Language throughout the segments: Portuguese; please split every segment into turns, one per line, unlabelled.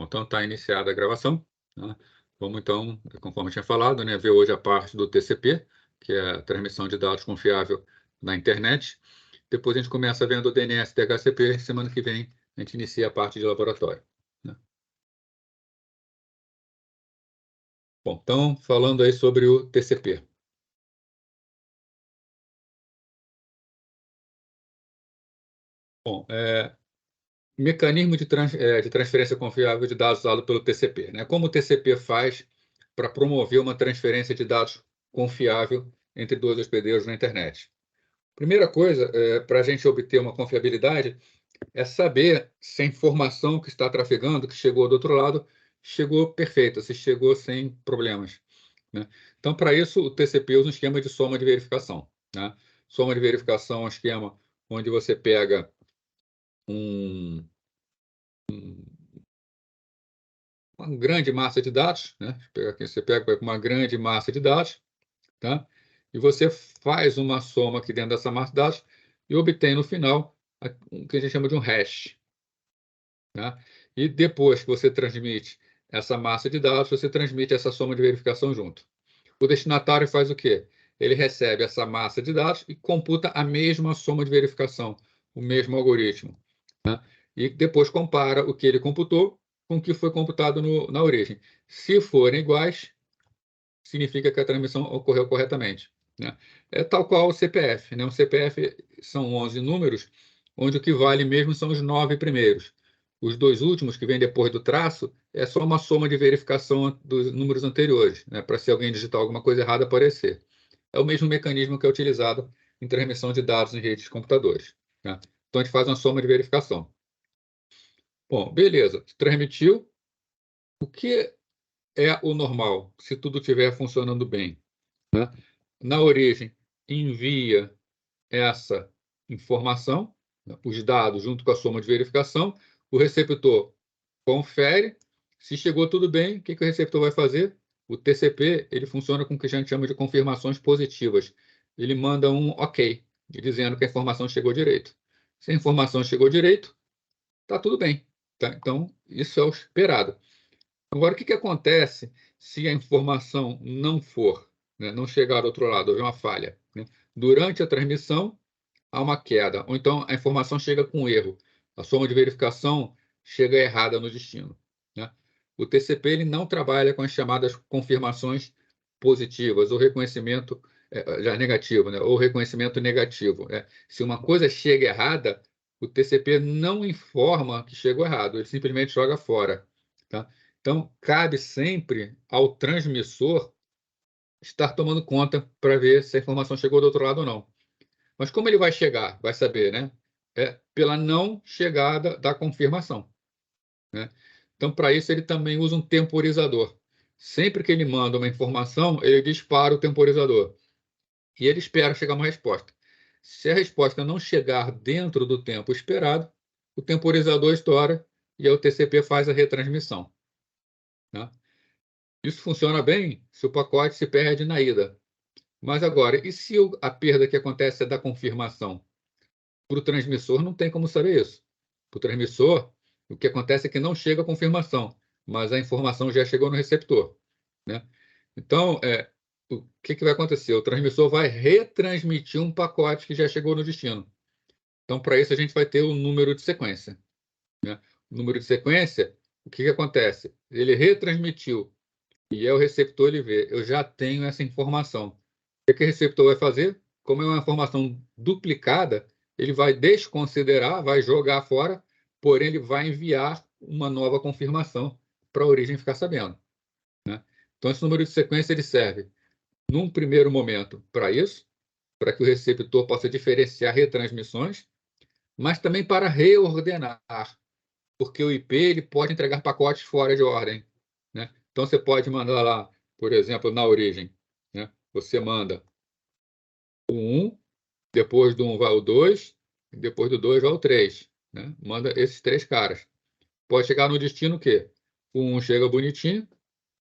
Bom, então está iniciada a gravação, né? Vamos então, conforme eu tinha falado, né, ver hoje a parte do TCP, que é a transmissão de dados confiável na internet. Depois a gente começa vendo o DNS DHCP, semana que vem a gente inicia a parte de laboratório, né? Bom, então, falando aí sobre o TCP. Bom, mecanismo de transferência confiável de dados usado pelo TCP, né? Como o TCP faz para promover uma transferência de dados confiável entre dois hospedeiros na internet? Primeira coisa, para a gente obter uma confiabilidade, é saber se a informação que está trafegando, que chegou do outro lado, chegou perfeita, se chegou sem problemas, né? Então, para isso, o TCP usa um esquema de soma de verificação, né? Soma de verificação é um esquema onde você pega um uma grande massa de dados, né? Você pega uma grande massa de dados, tá? E você faz uma soma aqui dentro dessa massa de dados e obtém no final o que a gente chama de um hash, tá? E depois que você transmite essa massa de dados, você transmite essa soma de verificação junto. O destinatário faz o quê? Ele recebe essa massa de dados e computa a mesma soma de verificação, o mesmo algoritmo, né? E depois compara o que ele computou com o que foi computado na origem. Se forem iguais, significa que a transmissão ocorreu corretamente, né? É tal qual o CPF, né? O CPF são 11 números, onde o que vale mesmo são os 9 primeiros. Os dois últimos, que vêm depois do traço, é só uma soma de verificação dos números anteriores, né? Para se alguém digitar alguma coisa errada aparecer. É o mesmo mecanismo que é utilizado em transmissão de dados em redes de computadores, né? Então a gente faz uma soma de verificação. Bom, beleza, transmitiu. O que é o normal, se tudo estiver funcionando bem, né? Na origem, envia essa informação, né, os dados junto com a soma de verificação, o receptor confere, se chegou tudo bem, o que o receptor vai fazer? O TCP, ele funciona com o que a gente chama de confirmações positivas. Ele manda um OK, dizendo que a informação chegou direito. Se a informação chegou direito, está tudo bem, tá? Então, isso é o esperado. Agora, o que acontece se a informação não for, né, não chegar do outro lado, houver uma falha, né? Durante a transmissão, há uma queda, ou então a informação chega com erro, a soma de verificação chega errada no destino, né? O TCP ele não trabalha com as chamadas confirmações positivas, ou reconhecimento já negativo, né? Ou reconhecimento negativo. Se uma coisa chega errada, o TCP não informa que chegou errado, ele simplesmente joga fora, tá? Então, cabe sempre ao transmissor estar tomando conta para ver se a informação chegou do outro lado ou não. Mas como ele vai chegar? Vai saber, né? É pela não chegada da confirmação, né? Então, para isso, ele também usa um temporizador. Sempre que ele manda uma informação, ele dispara o temporizador. E ele espera chegar uma resposta. Se a resposta não chegar dentro do tempo esperado, o temporizador estoura e a TCP faz a retransmissão, né? Isso funciona bem se o pacote se perde na ida. Mas agora, e se a perda que acontece é da confirmação? Para o transmissor não tem como saber isso. Para o transmissor, o que acontece é que não chega a confirmação, mas a informação já chegou no receptor, né? Então, o que vai acontecer? O transmissor vai retransmitir um pacote que já chegou no destino. Então, para isso, a gente vai ter o número de sequência, né? O número de sequência, o que acontece? Ele retransmitiu e é o receptor, ele vê, eu já tenho essa informação. O que o receptor vai fazer? Como é uma informação duplicada, ele vai desconsiderar, vai jogar fora, porém ele vai enviar uma nova confirmação para a origem ficar sabendo, né? Então, esse número de sequência ele serve, num primeiro momento, para isso, para que o receptor possa diferenciar retransmissões, mas também para reordenar, porque o IP ele pode entregar pacotes fora de ordem, né? Então, você pode mandar lá, por exemplo, na origem, né? Você manda o 1, depois do 1 vai o 2, e depois do 2 vai o 3, né? Manda esses três caras. Pode chegar no destino o quê? O 1 chega bonitinho,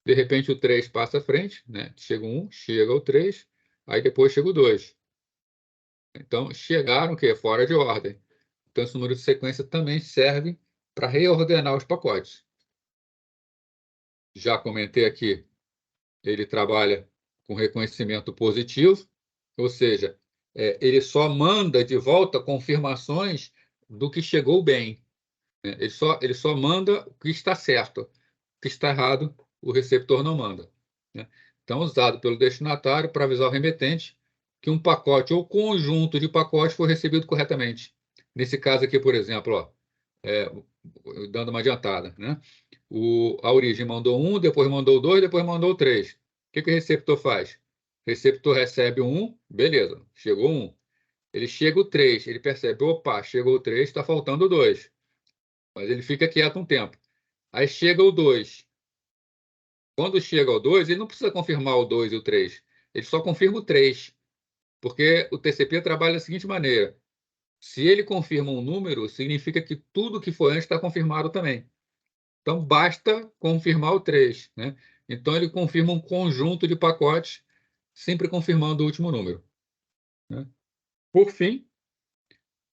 de repente o 3 passa à frente, né? Chega o 1, chega o 3, aí depois chega o 2. Então, chegaram o quê? Fora de ordem. Então, esse número de sequência também serve para reordenar os pacotes. já comentei aqui, ele trabalha com reconhecimento positivo, ou seja, ele só manda de volta confirmações do que chegou bem, né? Ele só manda o que está certo, o que está errado, o receptor não manda, né? Então, usado pelo destinatário para avisar o remetente que um pacote ou conjunto de pacotes foi recebido corretamente. Nesse caso aqui, por exemplo, ó, dando uma adiantada, né? A origem mandou 1, depois mandou 2, depois mandou 3. O que o receptor faz? O receptor recebe 1, beleza, chegou 1. Ele chega o 3, ele percebe, opa, chegou o 3, está faltando 2. Mas ele fica quieto um tempo. Aí chega o 2. Quando chega ao 2, ele não precisa confirmar o 2 e o 3. Ele só confirma o 3. Porque o TCP trabalha da seguinte maneira: se ele confirma um número, significa que tudo que foi antes está confirmado também. Então, basta confirmar o 3, né? Então, ele confirma um conjunto de pacotes, sempre confirmando o último número, né? Por fim,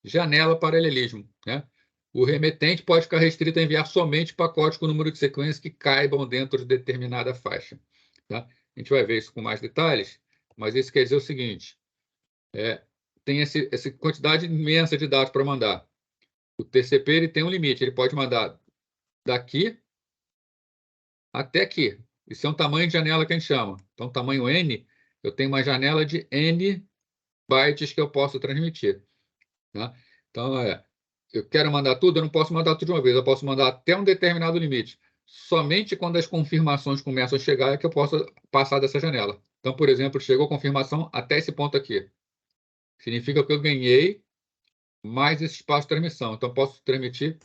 janela paralelismo, né? O remetente pode ficar restrito a enviar somente pacotes com número de sequência que caibam dentro de determinada faixa, tá? A gente vai ver isso com mais detalhes, mas isso quer dizer o seguinte: tem essa quantidade imensa de dados para mandar. O TCP ele tem um limite, ele pode mandar daqui até aqui. Isso é um tamanho de janela que a gente chama. Então, tamanho N, eu tenho uma janela de N bytes que eu posso transmitir, tá? Então, eu quero mandar tudo, eu não posso mandar tudo de uma vez, eu posso mandar até um determinado limite. Somente quando as confirmações começam a chegar é que eu posso passar dessa janela. Então, por exemplo, chegou a confirmação até esse ponto aqui. Significa que eu ganhei mais esse espaço de transmissão. Então, eu posso transmitir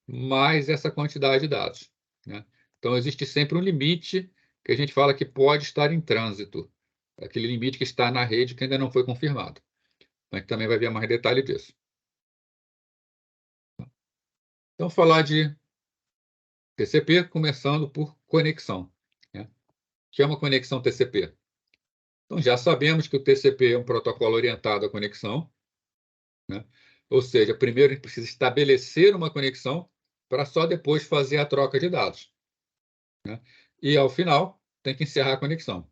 mais essa quantidade de dados, né? Então, existe sempre um limite que a gente fala que pode estar em trânsito, aquele limite que está na rede que ainda não foi confirmado. A gente também vai ver mais detalhe disso. Então, falar de TCP, começando por conexão, né? O que é uma conexão TCP? Então, já sabemos que o TCP é um protocolo orientado à conexão, né? Ou seja, primeiro a gente precisa estabelecer uma conexão para só depois fazer a troca de dados, né? E, ao final, tem que encerrar a conexão.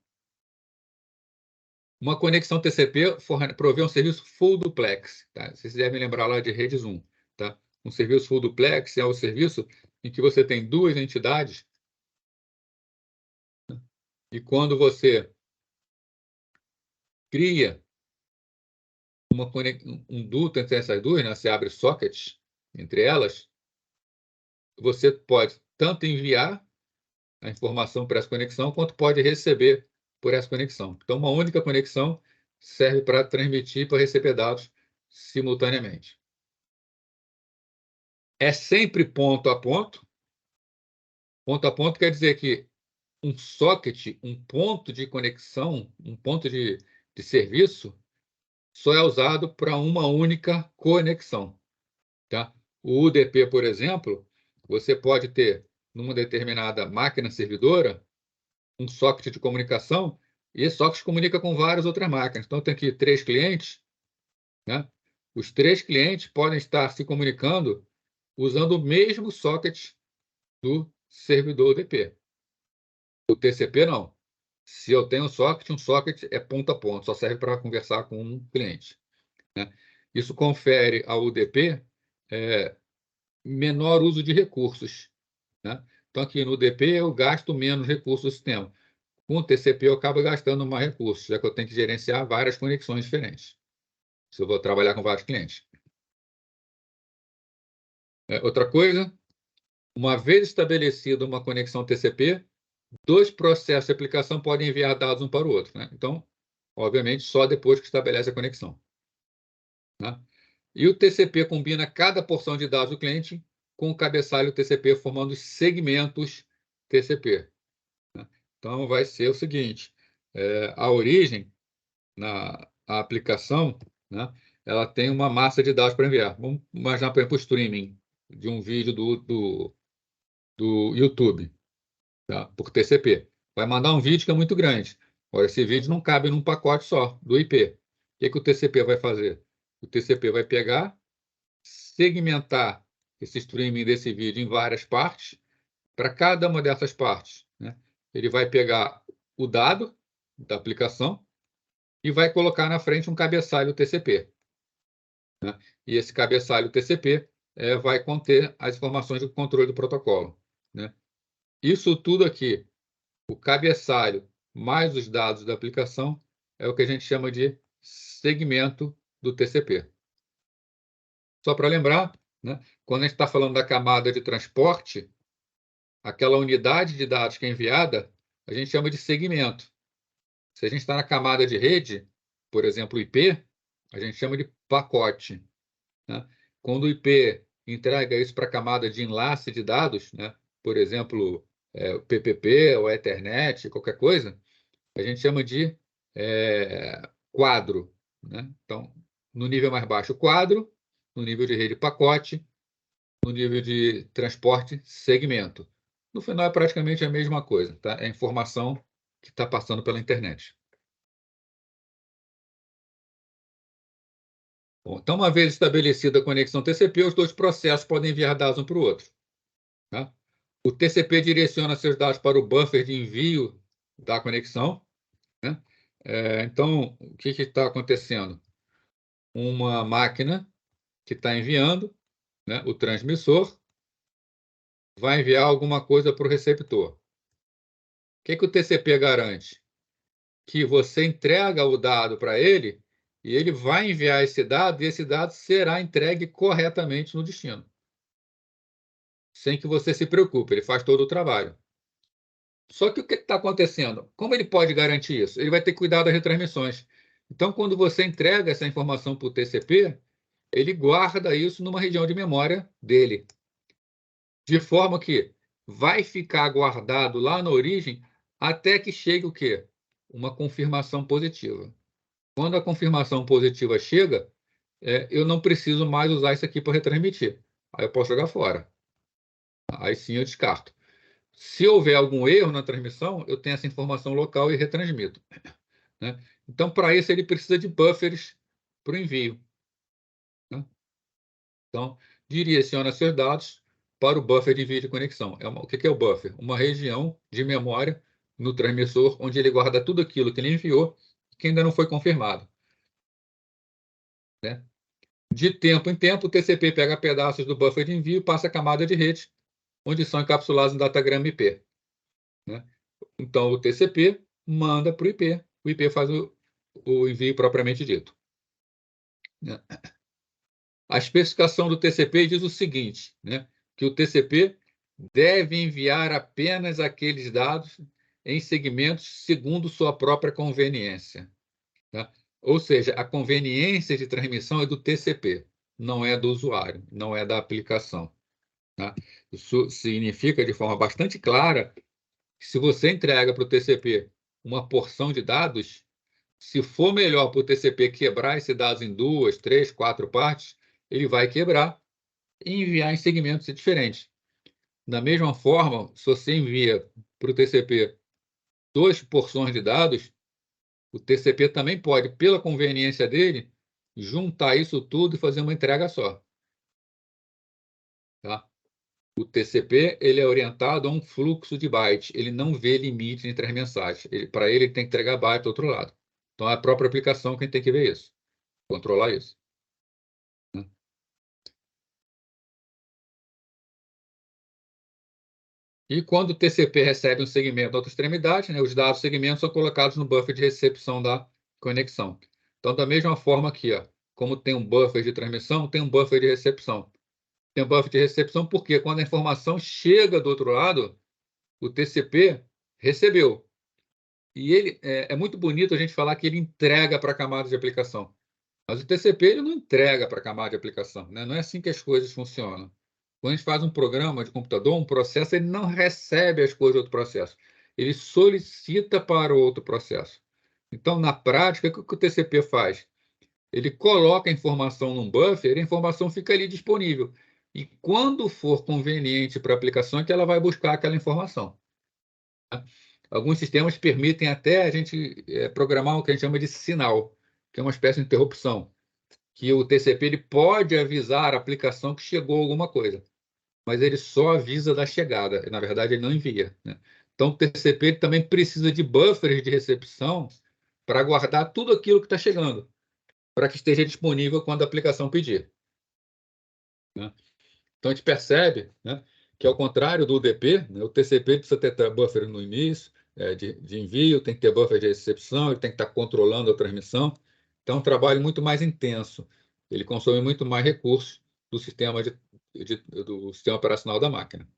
Uma conexão TCP provê um serviço full duplex, tá? Vocês devem lembrar lá de rede Zoom, tá? Um serviço full duplex é o serviço em que você tem duas entidades, né? E quando você cria um duto entre essas duas, né? Você abre sockets entre elas, você pode tanto enviar a informação por essa conexão, quanto pode receber por essa conexão. Então, uma única conexão serve para transmitir e para receber dados simultaneamente. É sempre ponto a ponto. Ponto a ponto quer dizer que um socket, um ponto de conexão, um ponto de serviço, só é usado para uma única conexão, tá? O UDP, por exemplo, você pode ter, numa determinada máquina servidora, um socket de comunicação, e esse socket comunica com várias outras máquinas. Então, tem aqui 3 clientes, né? Os 3 clientes podem estar se comunicando usando o mesmo socket do servidor UDP. O TCP, não. Se eu tenho um socket é ponto a ponto, só serve para conversar com um cliente, né? Isso confere ao UDP menor uso de recursos, né? Então, aqui no UDP eu gasto menos recursos do sistema. Com o TCP eu acabo gastando mais recursos, já que eu tenho que gerenciar várias conexões diferentes, se eu vou trabalhar com vários clientes. Outra coisa, uma vez estabelecida uma conexão TCP, 2 processos de aplicação podem enviar dados um para o outro, né? Então, obviamente, só depois que estabelece a conexão, né? E o TCP combina cada porção de dados do cliente com o cabeçalho TCP, formando os segmentos TCP, né? Então, vai ser o seguinte: a origem, a aplicação, né, ela tem uma massa de dados para enviar. Vamos imaginar, por exemplo, o streaming de um vídeo do YouTube, tá? Por TCP. Vai mandar um vídeo que é muito grande. Agora, esse vídeo não cabe num pacote só, do IP. O que o TCP vai fazer? O TCP vai pegar, segmentar esse streaming desse vídeo em várias partes. Para cada uma dessas partes, né, ele vai pegar o dado da aplicação e vai colocar na frente um cabeçalho TCP. Né? E esse cabeçalho TCP vai conter as informações do controle do protocolo. Né? Isso tudo aqui, o cabeçalho mais os dados da aplicação, é o que a gente chama de segmento do TCP. Só para lembrar, né, quando a gente está falando da camada de transporte, aquela unidade de dados que é enviada, a gente chama de segmento. Se a gente está na camada de rede, por exemplo, IP, a gente chama de pacote. Né? Quando o IP entrega isso para a camada de enlace de dados, né, por exemplo, o PPP ou Ethernet, qualquer coisa, a gente chama de quadro. Né? Então, no nível mais baixo, quadro, no nível de rede, pacote, no nível de transporte, segmento. No final, é praticamente a mesma coisa, tá? É a informação que está passando pela internet. Bom, então, uma vez estabelecida a conexão TCP, os dois processos podem enviar dados um para o outro. Tá? O TCP direciona seus dados para o buffer de envio da conexão. Né? Então, o que está acontecendo? Uma máquina que está enviando, né, o transmissor, vai enviar alguma coisa para o receptor. O que o TCP garante? Que você entrega o dado para ele e ele vai enviar esse dado e esse dado será entregue corretamente no destino. Sem que você se preocupe, ele faz todo o trabalho. Só que o que está acontecendo? Como ele pode garantir isso? Ele vai ter que cuidar das retransmissões. Então, quando você entrega essa informação para o TCP, ele guarda isso numa região de memória dele. De forma que vai ficar guardado lá na origem até que chegue o quê? Uma confirmação positiva. Quando a confirmação positiva chega, eu não preciso mais usar isso aqui para retransmitir. Aí eu posso jogar fora. Aí sim eu descarto. Se houver algum erro na transmissão, eu tenho essa informação local e retransmito. Né? Então, para isso, ele precisa de buffers para o envio. Né? Então, direciona seus dados para o buffer de envio de conexão. O que é o buffer? Uma região de memória no transmissor onde ele guarda tudo aquilo que ele enviou e que ainda não foi confirmado. Né? De tempo em tempo, o TCP pega pedaços do buffer de envio e passa a camada de rede, onde são encapsulados em datagrama IP. Né? Então, o TCP manda para o IP faz o envio propriamente dito. Né? A especificação do TCP diz o seguinte, né? Que o TCP deve enviar apenas aqueles dados em segmentos segundo sua própria conveniência. Tá? Ou seja, a conveniência de transmissão é do TCP, não é do usuário, não é da aplicação. Tá? Isso significa, de forma bastante clara, que se você entrega para o TCP uma porção de dados, se for melhor para o TCP quebrar esses dados em 2, 3, 4 partes, ele vai quebrar e enviar em segmentos diferentes. Da mesma forma, se você envia para o TCP 2 porções de dados, o TCP também pode, pela conveniência dele, juntar isso tudo e fazer uma entrega só. Tá? O TCP ele é orientado a um fluxo de bytes, ele não vê limite entre as mensagens. Para ele tem que entregar byte do outro lado. Então, é a própria aplicação quem tem que ver isso, controlar isso. Né? E quando o TCP recebe um segmento da outra extremidade, né, os dados segmentos são colocados no buffer de recepção da conexão. Então, da mesma forma aqui, ó, como tem um buffer de transmissão, tem um buffer de recepção. Tem um buffer de recepção porque quando a informação chega do outro lado, o TCP recebeu. E ele é muito bonito a gente falar que ele entrega para a camada de aplicação. Mas o TCP ele não entrega para a camada de aplicação. Né? Não é assim que as coisas funcionam. Quando a gente faz um programa de computador, um processo, ele não recebe as coisas do outro processo. Ele solicita para o outro processo. Então, na prática, o que o TCP faz? Ele coloca a informação num buffer e a informação fica ali disponível. E quando for conveniente para a aplicação, é que ela vai buscar aquela informação. Tá? Alguns sistemas permitem até a gente programar o que a gente chama de sinal, que é uma espécie de interrupção, que o TCP ele pode avisar a aplicação que chegou alguma coisa, mas ele só avisa da chegada, na verdade ele não envia. Né? Então, o TCP também precisa de buffers de recepção para guardar tudo aquilo que está chegando, para que esteja disponível quando a aplicação pedir, né? Então, a gente percebe, né, que, ao contrário do UDP, né, o TCP precisa ter buffer no início, de envio, tem que ter buffer de recepção, ele tem que estar controlando a transmissão. Então, é um trabalho muito mais intenso. Ele consome muito mais recursos do sistema, do sistema operacional da máquina,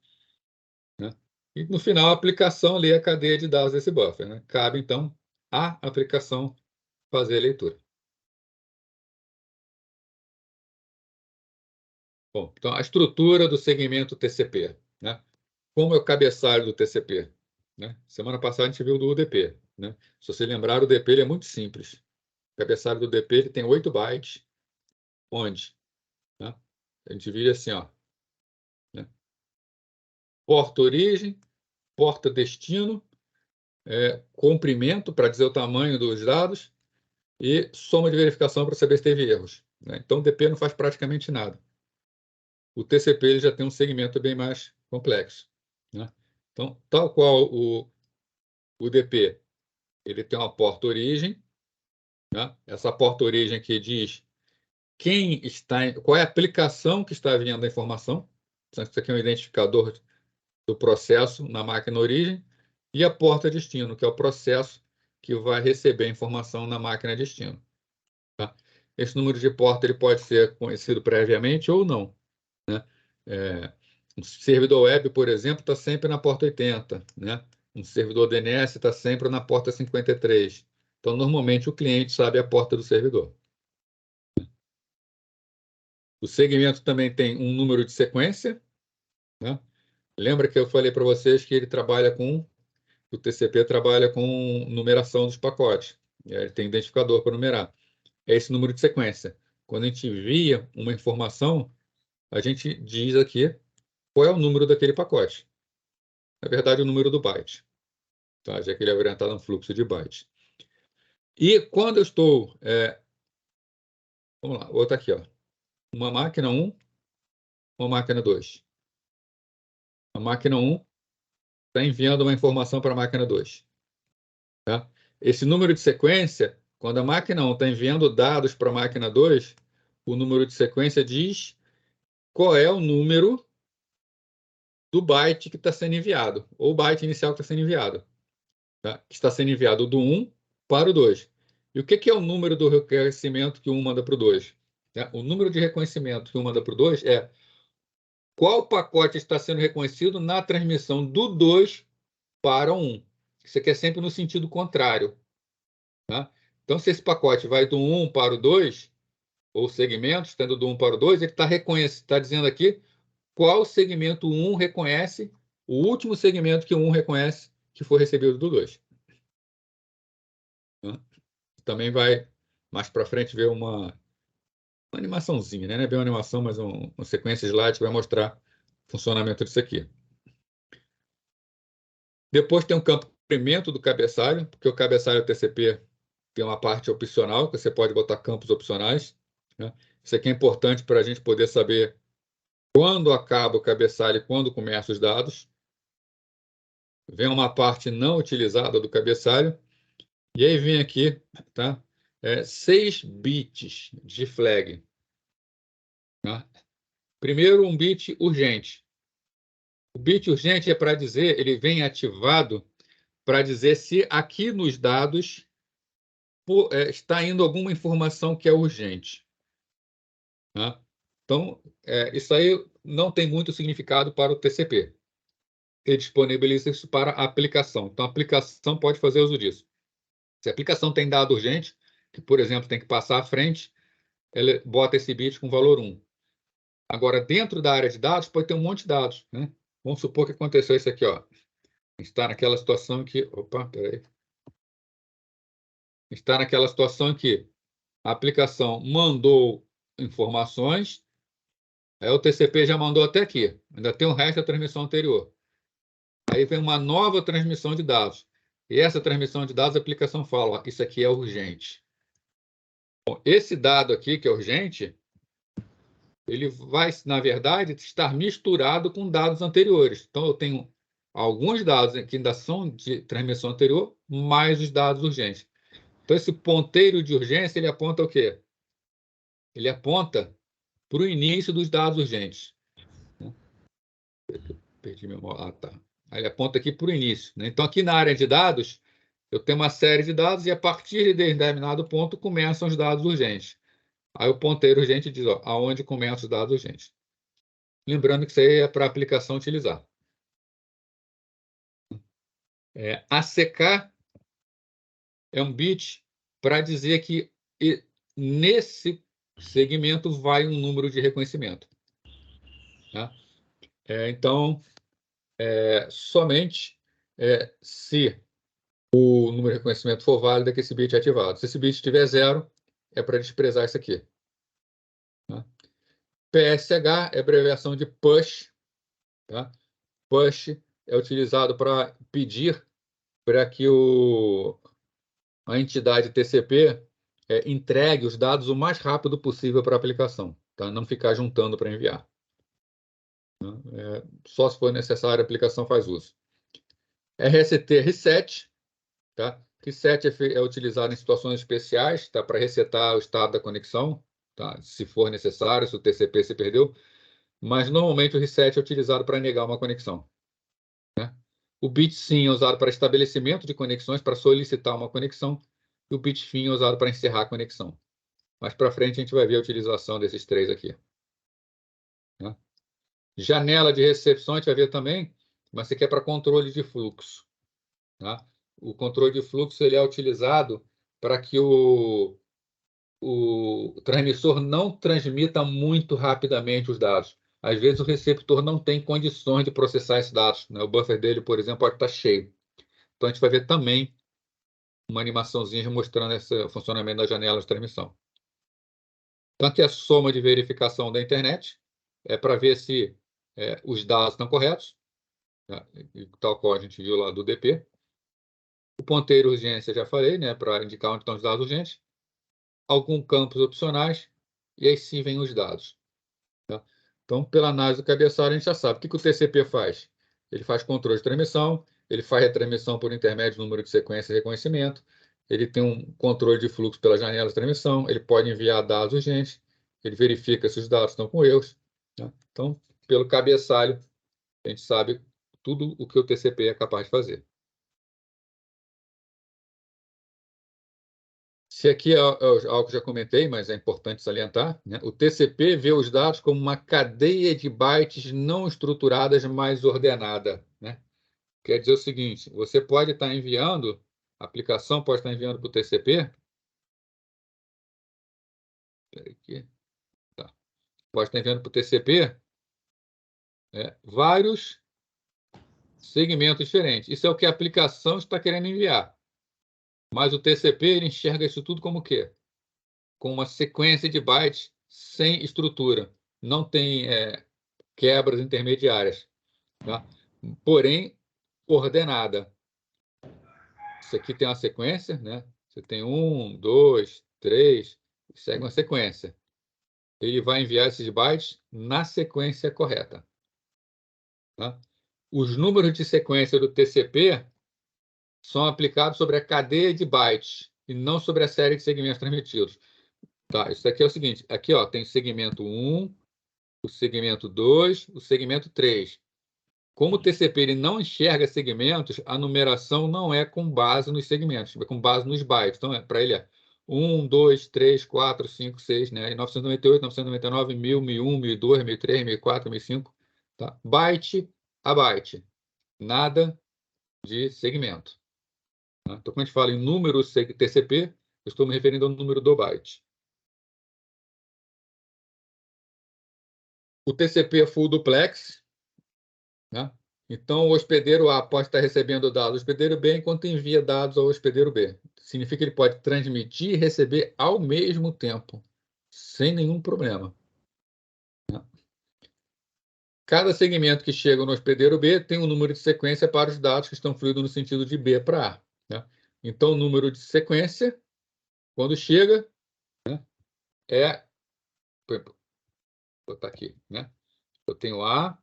né? E, no final, a aplicação lê a cadeia de dados desse buffer, né? Cabe, então, à aplicação fazer a leitura. Bom, então, a estrutura do segmento TCP, né? Como é o cabeçalho do TCP, né? Semana passada a gente viu do UDP, né? Se você lembrar, o UDP ele é muito simples. O cabeçalho do UDP ele tem 8 bytes, onde, né, a gente divide assim, ó, né? Porta origem, porta destino, comprimento para dizer o tamanho dos dados e soma de verificação para saber se teve erros, né? Então, o UDP não faz praticamente nada. O TCP ele já tem um segmento bem mais complexo, né? Então, tal qual o UDP, ele tem uma porta origem, né? Essa porta origem aqui diz qual é a aplicação que está vindo a informação. Então, isso aqui é um identificador do processo na máquina origem, e a porta destino, que é o processo que vai receber a informação na máquina destino, tá? Esse número de porta ele pode ser conhecido previamente ou não, né? Um servidor web, por exemplo, está sempre na porta 80, né? Um servidor DNS está sempre na porta 53. Então, normalmente, o cliente sabe a porta do servidor. O segmento também tem um número de sequência, né? Lembra que eu falei para vocês que o TCP trabalha com numeração dos pacotes. Ele tem identificador para numerar. É esse número de sequência. Quando a gente envia uma informação, a gente diz aqui qual é o número daquele pacote. Na verdade, o número do byte, tá? Já que ele é orientado a um fluxo de bytes. E quando eu estou... vamos lá, outra aqui, ó. Uma máquina 1, uma máquina 2. A máquina 1 está enviando uma informação para a máquina 2. Tá? Esse número de sequência, quando a máquina 1 está enviando dados para a máquina 2, o número de sequência diz qual é o número do byte que está sendo enviado, ou o byte inicial que está sendo enviado. Tá? Que está sendo enviado do 1 para o 2. E o que é o número do reconhecimento que um manda para o 2? O número de reconhecimento que um manda para o 2 é qual pacote está sendo reconhecido na transmissão do 2 para o 1. Isso aqui é sempre no sentido contrário, tá? Então, se esse pacote vai do 1 para o 2, ou segmentos, tendo do 1 para o 2, ele está dizendo aqui qual segmento 1 reconhece, o último segmento que o 1 reconhece que foi recebido do 2. Tá? Também vai, mais para frente, ver uma animaçãozinha, né? Não é bem uma animação, mas uma sequência de slides que vai mostrar o funcionamento disso aqui. Depois tem um campo comprimento do cabeçalho, porque o cabeçalho TCP tem uma parte opcional, que você pode botar campos opcionais, né? Isso aqui é importante para a gente poder saber quando acaba o cabeçalho e quando começam os dados. Vem uma parte não utilizada do cabeçalho, e aí vem aqui, tá? 6 bits de flag, tá? Primeiro, um bit urgente. O bit urgente é para dizer, ele vem ativado para dizer se aqui nos dados está indo alguma informação que é urgente, tá? Então, isso aí não tem muito significado para o TCP. Ele disponibiliza isso para a aplicação. Então, a aplicação pode fazer uso disso. Se a aplicação tem dado urgente, que, por exemplo, tem que passar à frente, ela bota esse bit com valor 1. Agora, dentro da área de dados, pode ter um monte de dados, né? Vamos supor que aconteceu isso aqui, ó. Está naquela situação que... Opa, peraí. Está naquela situação em que a aplicação mandou informações, aí o TCP já mandou até aqui. Ainda tem o resto da transmissão anterior. Aí vem uma nova transmissão de dados. E essa transmissão de dados, a aplicação fala, ó, isso aqui é urgente. Bom, esse dado aqui, que é urgente, ele vai, na verdade, estar misturado com dados anteriores. Então, eu tenho alguns dados que ainda são de transmissão anterior, mais os dados urgentes. Então, esse ponteiro de urgência, ele aponta o quê? Ele aponta para o início dos dados urgentes. Perdi meu... Ah, tá. Aí ele aponta aqui para o início, né? Então, aqui na área de dados, eu tenho uma série de dados e, a partir de determinado ponto, começam os dados urgentes. Aí o ponteiro urgente diz, ó, aonde começam os dados urgentes. Lembrando que isso aí é para a aplicação utilizar. ACK é um bit para dizer que nesse segmento vai um número de reconhecimento. Tá? Então, somente se o número de reconhecimento for válido é que esse bit é ativado. Se esse bit estiver 0, é para desprezar isso aqui. Tá? PSH é abreviação de push. Tá? Push é utilizado para pedir para que a entidade TCP entregue os dados o mais rápido possível para a aplicação, tá? Não ficar juntando para enviar. Só se for necessário, a aplicação faz uso. RST reset, tá? Reset é utilizado em situações especiais, tá? Para resetar o estado da conexão, tá? Se for necessário, se o TCP se perdeu, mas normalmente o reset é utilizado para negar uma conexão. Né? O bit SYN é usado para estabelecimento de conexões, para solicitar uma conexão, e o bit FIN é usado para encerrar a conexão. Mais para frente a gente vai ver a utilização desses três aqui. Né? Janela de recepção a gente vai ver também, mas isso aqui é para controle de fluxo. Tá? O controle de fluxo ele é utilizado para que o transmissor não transmita muito rapidamente os dados. Às vezes o receptor não tem condições de processar esses dados. Né? O buffer dele, por exemplo, pode estar cheio. Então a gente vai ver também uma animaçãozinha mostrando esse funcionamento da janela de transmissão. Então aqui é a soma de verificação da internet, para ver se os dados estão corretos, né? Tal qual a gente viu lá do DP. O ponteiro urgência, já falei, né? Para indicar onde estão os dados urgentes. Alguns campos opcionais, e aí sim vem os dados. Tá? Então, pela análise do cabeçalho, a gente já sabe. O que o TCP faz? Ele faz controle de transmissão, ele faz retransmissão por intermédio do número de sequência e reconhecimento, ele tem um controle de fluxo pela janela de transmissão, ele pode enviar dados urgentes, ele verifica se os dados estão com erros. Tá? Então, pelo cabeçalho, a gente sabe tudo o que o TCP é capaz de fazer. Se aqui é algo que já comentei, mas é importante salientar, né? O TCP vê os dados como uma cadeia de bytes não estruturadas, mais ordenada. Né? Quer dizer o seguinte, você pode estar enviando, a aplicação pode estar enviando para o TCP, aqui, tá. Pode estar enviando para o TCP vários segmentos diferentes. Isso é o que a aplicação está querendo enviar. Mas o TCP ele enxerga isso tudo como o quê? Com uma sequência de bytes sem estrutura. Não tem quebras intermediárias. Tá? Porém, ordenada. Isso aqui tem uma sequência, né? Você tem 1, 2, 3, segue uma sequência. Ele vai enviar esses bytes na sequência correta. Tá? Os números de sequência do TCP são aplicados sobre a cadeia de bytes e não sobre a série de segmentos transmitidos. Tá, isso aqui é o seguinte, aqui ó, tem o segmento 1, o segmento 2, o segmento 3. Como o TCP ele não enxerga segmentos, a numeração não é com base nos segmentos, é com base nos bytes. Então, para ele é 1, 2, 3, 4, 5, 6, né? E 998, 999, 1000, 1001, 1002, 1003, 1004, 1005. Tá? Byte a byte. Nada de segmento. Tá? Então, quando a gente fala em número TCP, eu estou me referindo ao número do byte. O TCP é full duplex, né? Então, o hospedeiro A pode estar recebendo dados do hospedeiro B enquanto envia dados ao hospedeiro B. Significa que ele pode transmitir e receber ao mesmo tempo, sem nenhum problema. Cada segmento que chega no hospedeiro B tem um número de sequência para os dados que estão fluindo no sentido de B para A. Né? Então, o número de sequência, quando chega, né, vou botar aqui, né? Eu tenho A,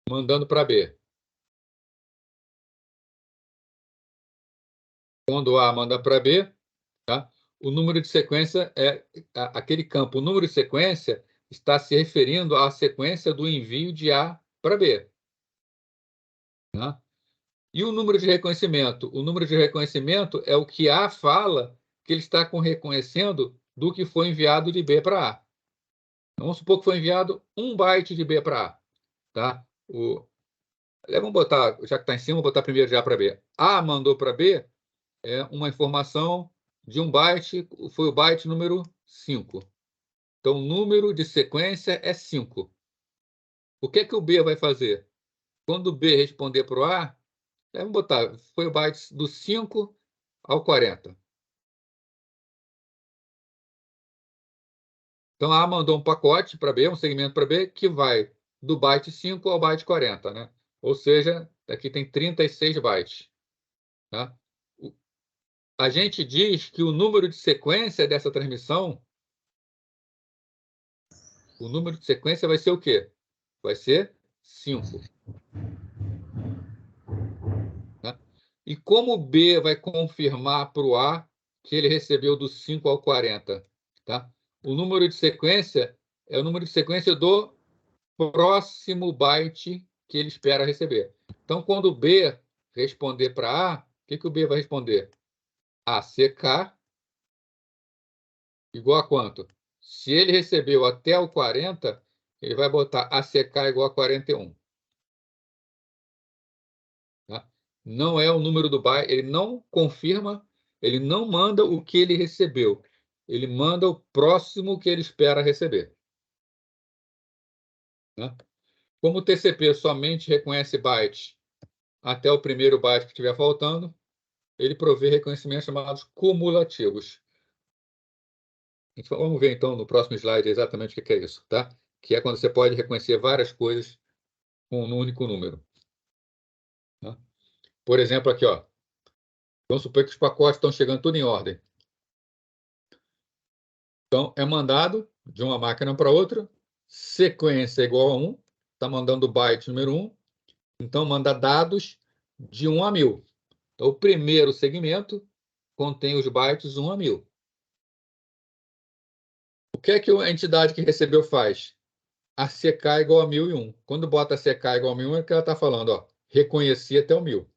mandando para B. Quando A manda para B, tá? O número de sequência é aquele campo. O número de sequência está se referindo à sequência do envio de A para B. Tá? E o número de reconhecimento? O número de reconhecimento é o que A fala que ele está reconhecendo do que foi enviado de B para A. Então, vamos supor que foi enviado 1 byte de B para A. Tá? Vamos botar, já que está em cima, vou botar primeiro de A para B. A mandou para B uma informação de 1 byte, foi o byte número 5. Então, o número de sequência é 5. O que é que o B vai fazer? Quando o B responder para o A, vamos botar, foi o byte do 5 ao 40. Então, A mandou um pacote para B, um segmento para B, que vai do byte 5 ao byte 40, né? Ou seja, aqui tem 36 bytes. Tá? A gente diz que o número de sequência dessa transmissão, o número de sequência vai ser o quê? Vai ser 5. Tá? E como o B vai confirmar para o A que ele recebeu do 5 ao 40? Tá? O número de sequência é o número de sequência do próximo byte que ele espera receber. Então, quando o B responder para A, o que o B vai responder? ACK igual a quanto? Se ele recebeu até o 40, ele vai botar ACK igual a 41. Tá? Não é o número do byte, ele não confirma, ele não manda o que ele recebeu. Ele manda o próximo que ele espera receber. Tá? Como o TCP somente reconhece bytes até o primeiro byte que estiver faltando, ele provê reconhecimentos chamados cumulativos. Então, vamos ver, então, no próximo slide exatamente o que é isso, tá? Que é quando você pode reconhecer várias coisas com um único número. Tá? Por exemplo, aqui, ó. Vamos supor que os pacotes estão chegando tudo em ordem. Então, é mandado de uma máquina para outra, sequência igual a 1, está mandando o byte número 1, então manda dados de 1 a 1000. Então, o primeiro segmento contém os bytes 1 a 1000. O que é que a entidade que recebeu faz? ACK igual a 1001. Quando bota ACK igual a 1001, é que ela está falando, ó, reconheci até o 1000.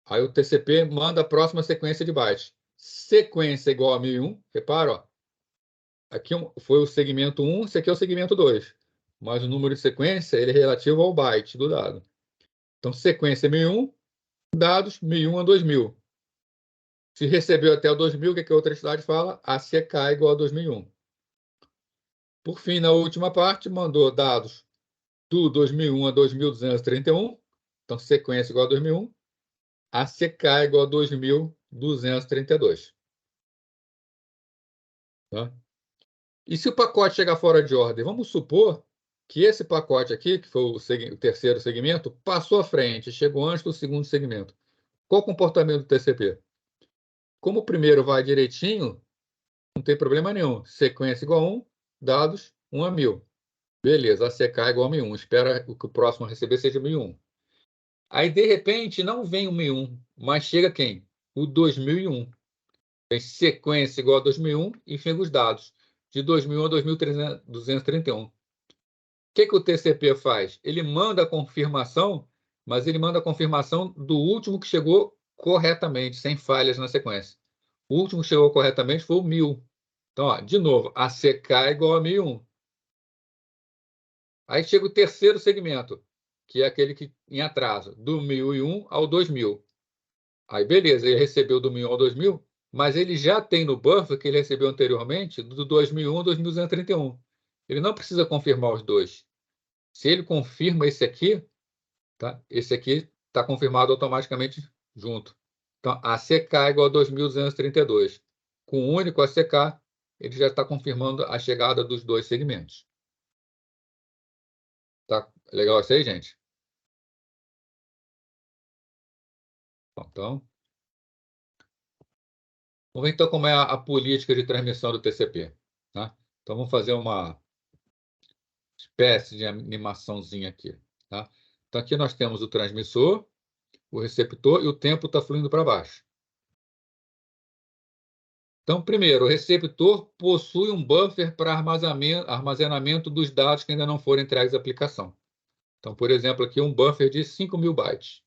Aí o TCP manda a próxima sequência de bytes. Sequência igual a 1001, repara, ó, aqui foi o segmento 1, esse aqui é o segmento 2. Mas o número de sequência ele é relativo ao byte do dado. Então, sequência 1001, dados 1001 a 2000. Se recebeu até o 2000, o que a outra entidade fala? ACK igual a 2001. Por fim, na última parte, mandou dados do 2001 a 2231. Então, sequência igual a 2001. ACK igual a 2232. Tá? E se o pacote chegar fora de ordem? Vamos supor que esse pacote aqui, que foi o terceiro segmento, passou à frente, chegou antes do segundo segmento. Qual o comportamento do TCP? Como o primeiro vai direitinho, não tem problema nenhum. Sequência igual a 1, dados 1 a 1000. Beleza, ACK igual a 1001. Espera que o próximo a receber seja 1001. Aí, de repente, não vem o 1001, mas chega quem? O 2001. Tem sequência igual a 2001 e chega os dados de 2001 a 2231. O que o TCP faz? Ele manda a confirmação, mas ele manda a confirmação do último que chegou corretamente, sem falhas na sequência. O último que chegou corretamente foi o 1000. Então, ó, de novo, ACK igual a 1001. Aí chega o terceiro segmento, que é aquele que em atraso, do 1001 ao 2000. Aí, beleza, ele recebeu do 1001 ao 2000, mas ele já tem no buffer que ele recebeu anteriormente do 2001 ao 2231. Ele não precisa confirmar os dois. Se ele confirma esse aqui, tá? Esse aqui está confirmado automaticamente junto. Então, ACK igual a 2232. Com o único ACK, ele já está confirmando a chegada dos dois segmentos. Tá legal isso aí, gente? Então, vamos ver então como é a política de transmissão do TCP. Tá? Então, vamos fazer uma espécie de animaçãozinha aqui. Tá? Então, aqui nós temos o transmissor, o receptor e o tempo está fluindo para baixo. Então, primeiro, o receptor possui um buffer para armazenamento dos dados que ainda não foram entregues à aplicação. Então, por exemplo, aqui um buffer de 5.000 bytes.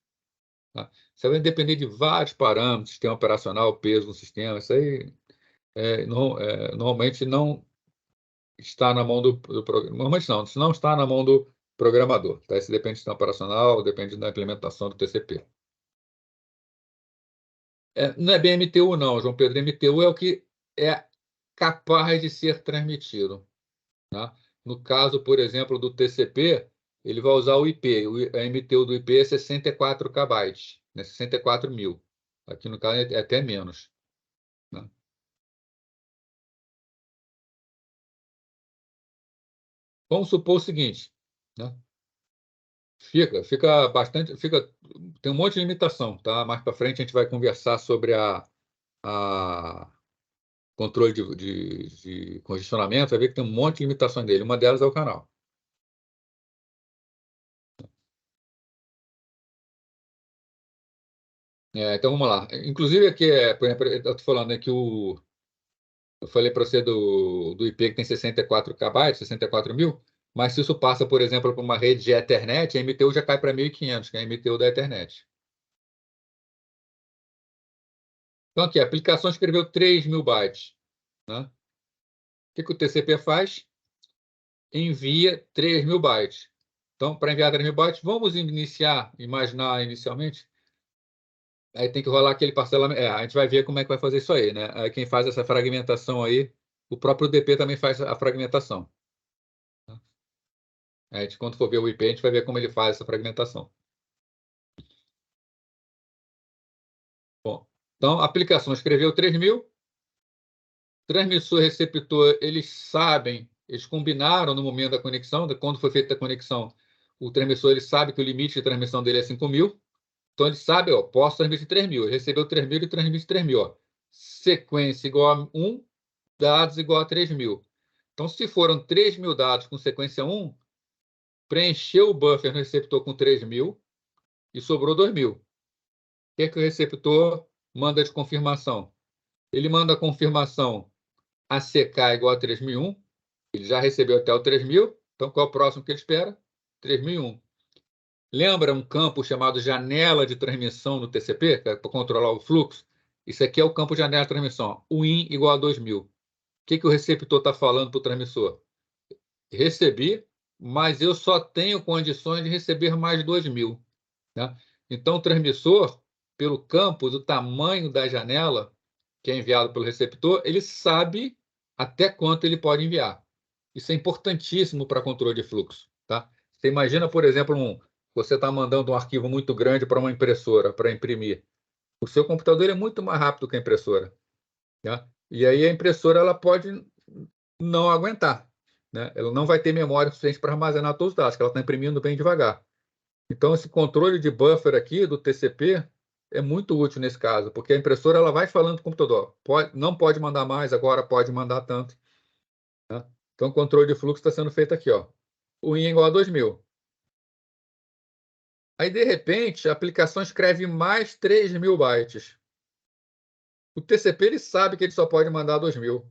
Tá? Isso vai depender de vários parâmetros, sistema operacional, peso do sistema. Isso aí normalmente não está na mão do programador. Normalmente não, isso não está na mão do programador. Tá? Isso depende do sistema operacional, depende da implementação do TCP. Não é bem MTU, não, João Pedro. MTU é o que é capaz de ser transmitido. Tá? No caso, por exemplo, do TCP, ele vai usar o IP. A MTU do IP é 64 KB, né? 64 mil. Aqui, no caso, é até menos. Né? Vamos supor o seguinte, né? Tem um monte de limitação, tá? Mais para frente a gente vai conversar sobre a controle de congestionamento, vai ver que tem um monte de limitações dele. Uma delas é o canal. Então vamos lá. Inclusive aqui, por exemplo, eu estou falando aqui eu falei para você do IP que tem 64 KB, 64 mil, mas se isso passa, por exemplo, para uma rede de Ethernet, a MTU já cai para 1.500, que é a MTU da Ethernet. Então aqui, a aplicação escreveu 3.000 bytes. Né? O que o TCP faz? Envia 3.000 bytes. Então, para enviar 3.000 bytes, vamos imaginar inicialmente. Aí tem que rolar aquele parcelamento. A gente vai ver como é que vai fazer isso aí, né? Aí quem faz essa fragmentação aí, o próprio DP também faz a fragmentação. Tá? Quando for ver o IP, a gente vai ver como ele faz essa fragmentação. Bom, então, a aplicação escreveu 3.000. Transmissor e receptor, eles sabem, eles combinaram no momento da conexão, quando foi feita a conexão, o transmissor ele sabe que o limite de transmissão dele é 5.000. Então, ele sabe, ó, posso transmitir 3.000. Ele recebeu 3.000 e transmite 3.000. Ó. Sequência igual a 1, dados igual a 3.000. Então, se foram 3.000 dados com sequência 1, preencheu o buffer no receptor com 3.000 e sobrou 2.000. O que o receptor manda de confirmação? Ele manda a confirmação ACK igual a 3.001. Ele já recebeu até o 3.000. Então, qual é o próximo que ele espera? 3.001. Lembra um campo chamado janela de transmissão no TCP, que é para controlar o fluxo? Isso aqui é o campo janela de transmissão. O IN igual a 2.000. O que o receptor está falando para o transmissor? Recebi, mas eu só tenho condições de receber mais 2.000. Né? Então, o transmissor, pelo campo do tamanho da janela, que é enviado pelo receptor, ele sabe até quanto ele pode enviar. Isso é importantíssimo para controle de fluxo. Tá? Você imagina, por exemplo, você está mandando um arquivo muito grande para uma impressora para imprimir. O seu computador é muito mais rápido que a impressora. Tá? E aí a impressora ela pode não aguentar. Né? Ela não vai ter memória suficiente para armazenar todos os dados, porque ela está imprimindo bem devagar. Então, esse controle de buffer aqui do TCP é muito útil nesse caso, porque a impressora ela vai falando para o computador, não pode mandar mais, agora pode mandar tanto. Né? Então, o controle de fluxo está sendo feito aqui. Ó. O IN é igual a 2.000. Aí, de repente, a aplicação escreve mais 3.000 bytes. O TCP ele sabe que ele só pode mandar 2.000.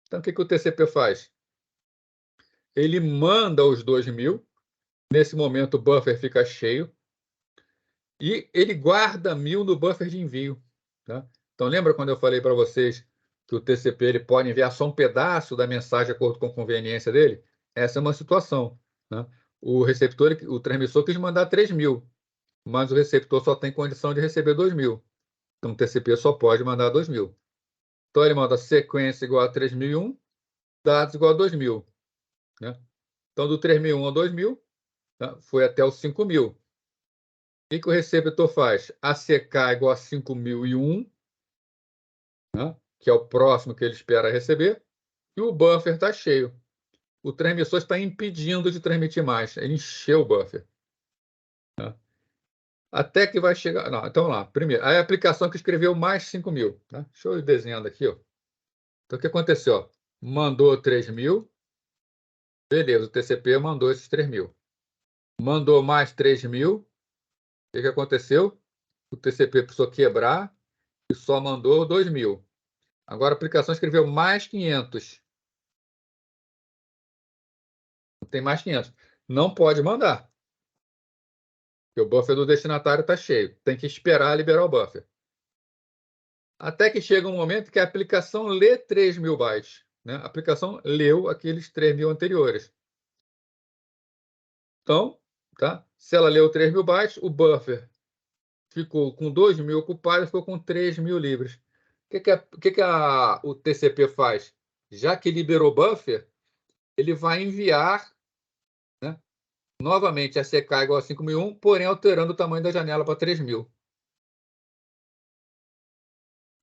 Então, o que o TCP faz? Ele manda os 2.000. Nesse momento, o buffer fica cheio. E ele guarda 1.000 no buffer de envio. Tá? Então, lembra quando eu falei para vocês que o TCP ele pode enviar só um pedaço da mensagem de acordo com a conveniência dele? Essa é uma situação. Né? O receptor, o transmissor quis mandar 3.000, mas o receptor só tem condição de receber 2.000. Então, o TCP só pode mandar 2.000. Então, ele manda sequência igual a 3.001, dados igual a 2.000. Né? Então, do 3.001 ao 2.000, tá? Foi até os 5.000. O que o receptor faz? ACK igual a 5.001, né? Que é o próximo que ele espera receber, e o buffer está cheio. O transmissor está impedindo de transmitir mais. Ele encheu o buffer. Né? Até que vai chegar. Não, então lá. Primeiro, a aplicação que escreveu mais 5.000. Né? Deixa eu ir desenhando aqui. Ó. Então, o que aconteceu? Mandou 3.000. Beleza, o TCP mandou esses 3.000. mandou mais 3.000. O que aconteceu? O TCP precisou quebrar e só mandou 2.000. Agora a aplicação escreveu mais 500. Tem mais 500. Não pode mandar, porque o buffer do destinatário está cheio. Tem que esperar liberar o buffer. Até que chega um momento que a aplicação lê 3.000 bytes. Né? A aplicação leu aqueles 3.000 anteriores. Então, tá? Se ela leu 3.000 bytes, o buffer ficou com 2.000 ocupados, ficou com 3.000 livres. O que o TCP faz? Já que liberou buffer, ele vai enviar, né, novamente a CK igual a 5.001, porém alterando o tamanho da janela para 3.000.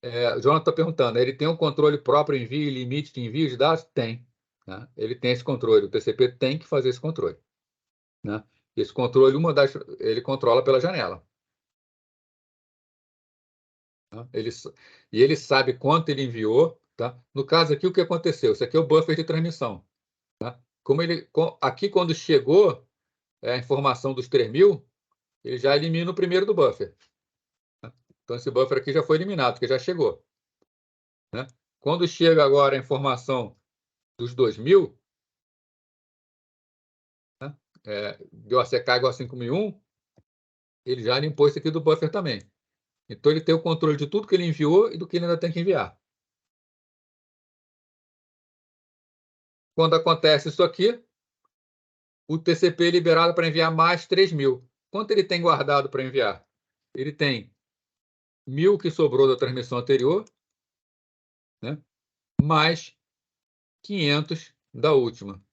O Jonathan está perguntando, ele tem um controle próprio envio e limite de envio de dados? Tem. Né? Ele tem esse controle. O TCP tem que fazer esse controle. Né? Esse controle, ele controla pela janela. Tá? E ele sabe quanto ele enviou. Tá? No caso aqui, o que aconteceu? Isso aqui é o buffer de transmissão. Tá? Aqui, quando chegou a informação dos 3.000, ele já elimina o primeiro do buffer. Tá? Então, esse buffer aqui já foi eliminado, porque já chegou. Né? Quando chega agora a informação dos 2.000, né? Deu a CK igual a 5.001, ele já limpou isso aqui do buffer também. Então, ele tem o controle de tudo que ele enviou e do que ele ainda tem que enviar. Quando acontece isso aqui, o TCP é liberado para enviar mais 3.000. Quanto ele tem guardado para enviar? Ele tem 1.000 que sobrou da transmissão anterior, né? Mais 500 da última.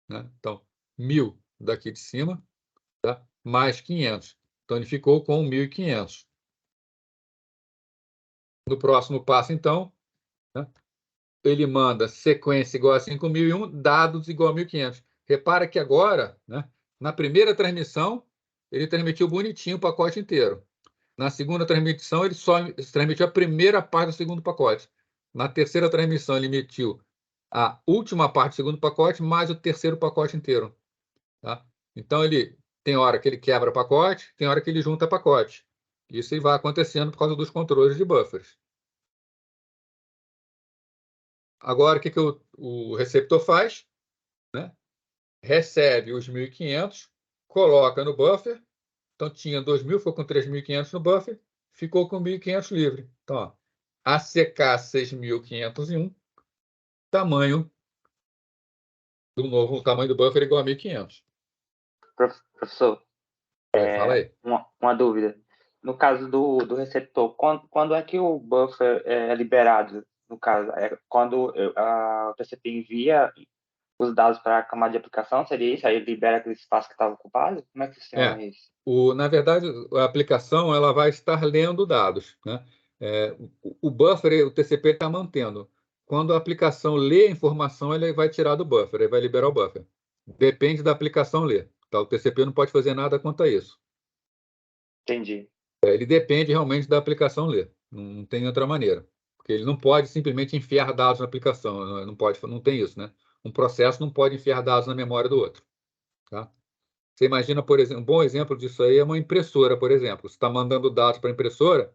Né? Então, 1.000 daqui de cima, tá? Mais 500. Então, ele ficou com 1.500. No próximo passo, então, né? Ele manda sequência igual a 5.001, dados igual a 1.500. Repara que agora, né, na primeira transmissão, ele transmitiu bonitinho o pacote inteiro. Na segunda transmissão, ele só transmitiu a primeira parte do segundo pacote. Na terceira transmissão, ele emitiu a última parte do segundo pacote, mais o terceiro pacote inteiro. Tá? Então, ele tem hora que ele quebra pacote, tem hora que ele junta pacote. Isso vai acontecendo por causa dos controles de buffers. Agora, o que o receptor faz? Né? Recebe os 1.500, coloca no buffer. Então, tinha 2.000, ficou com 3.500 no buffer, ficou com 1.500 livre. Então, ó, ACK 6.501, tamanho do novo tamanho do buffer igual a 1.500.
Professor,
Fala aí.
uma dúvida. No caso do receptor, quando é que o buffer é liberado? No caso, quando o TCP envia os dados para a camada de aplicação, seria isso? Aí ele libera aquele espaço que estava ocupado? Como é que funciona isso?
Na verdade, a aplicação ela vai estar lendo dados. Né? O buffer, o TCP está mantendo. Quando a aplicação lê a informação, ele vai tirar do buffer, ele vai liberar o buffer. Depende da aplicação ler. Tá? O TCP não pode fazer nada quanto a isso.
Entendi.
Ele depende realmente da aplicação ler. Não tem outra maneira. Porque ele não pode simplesmente enfiar dados na aplicação. Não pode, não tem isso, né? Um processo não pode enfiar dados na memória do outro. Tá? Você imagina, por exemplo, um bom exemplo disso aí é uma impressora, por exemplo. Você está mandando dados para a impressora,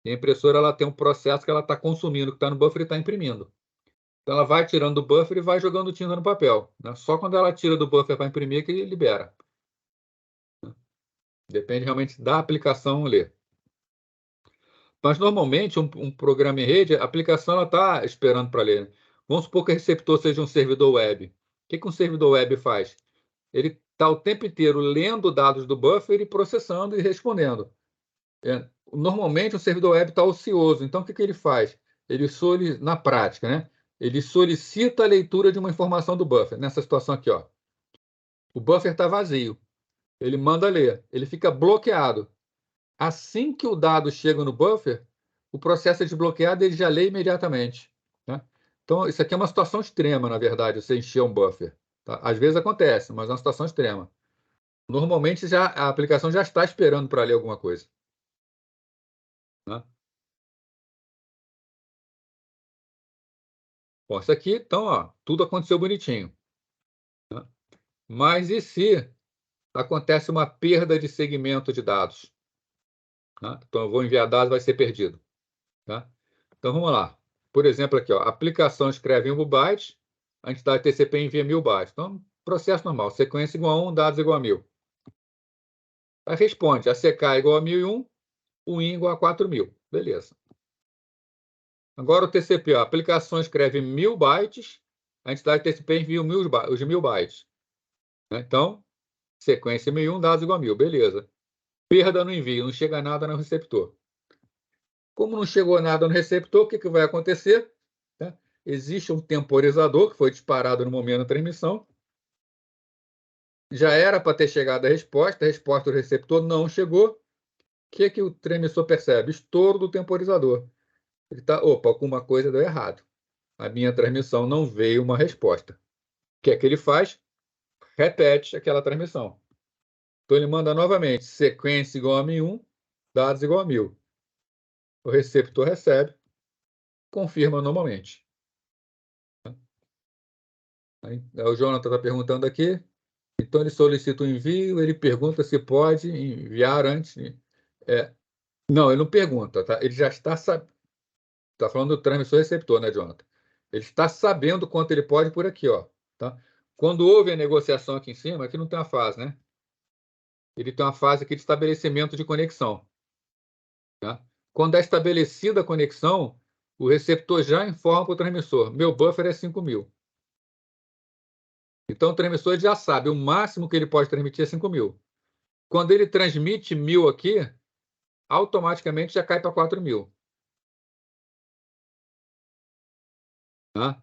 e a impressora ela tem um processo que ela está consumindo, que está no buffer e está imprimindo. Então, ela vai tirando do buffer e vai jogando tinta no papel. Né? Só quando ela tira do buffer para imprimir que libera. Depende realmente da aplicação ler. Mas, normalmente, um programa em rede, a aplicação está esperando para ler. Né? Vamos supor que o receptor seja um servidor web. O que um servidor web faz? Ele está o tempo inteiro lendo dados do buffer e processando e respondendo. Normalmente, o servidor web está ocioso. Então, o que ele faz? Na prática, né? Ele solicita a leitura de uma informação do buffer. Nessa situação aqui, ó. O buffer está vazio. Ele manda ler. Ele fica bloqueado. Assim que o dado chega no buffer, o processo é desbloqueado e ele já lê imediatamente. Né? Então, isso aqui é uma situação extrema, na verdade, você encher um buffer. Tá? Às vezes acontece, mas é uma situação extrema. Normalmente, a aplicação já está esperando para ler alguma coisa. Né? Bom, isso aqui, então, ó, tudo aconteceu bonitinho. Né? Mas e se acontece uma perda de segmento de dados. Tá? Então, eu vou enviar dados, vai ser perdido. Tá? Então, vamos lá. Por exemplo, aqui, ó, a aplicação escreve em 1 byte, a entidade TCP envia 1000 bytes. Então, processo normal, sequência igual a 1, dados igual a 1000. Aí responde, a CK igual a 1001, o IN igual a 4000. Beleza. Agora o TCP, ó, a aplicação escreve 1000 bytes, a entidade TCP envia os 1000 bytes. Então, sequência 1001, dados igual a 1000. Beleza. Perda no envio, não chega nada no receptor. Como não chegou nada no receptor, o que vai acontecer? Tá? Existe um temporizador que foi disparado no momento da transmissão. Já era para ter chegado a resposta do receptor não chegou. O que o transmissor percebe? Estouro do temporizador. Ele está, opa, alguma coisa deu errado. A minha transmissão não veio uma resposta. O que é que ele faz? Repete aquela transmissão. Então ele manda novamente, sequência igual a 1001, dados igual a 1000. O receptor recebe, confirma normalmente. Aí, o Jonathan está perguntando aqui. Então ele solicita o envio, ele pergunta se pode enviar antes. Não, ele não pergunta, tá? Ele já está sabendo. Está falando do transmissor receptor, né, Jonathan? Ele está sabendo quanto ele pode por aqui, ó. Tá? Quando houve a negociação aqui em cima, aqui não tem uma fase, né? Ele tem uma fase aqui de estabelecimento de conexão. Tá? Quando é estabelecida a conexão, o receptor já informa para o transmissor: meu buffer é 5000. Então o transmissor já sabe, o máximo que ele pode transmitir é 5000. Quando ele transmite 1000 aqui, automaticamente já cai para 4000. Tá?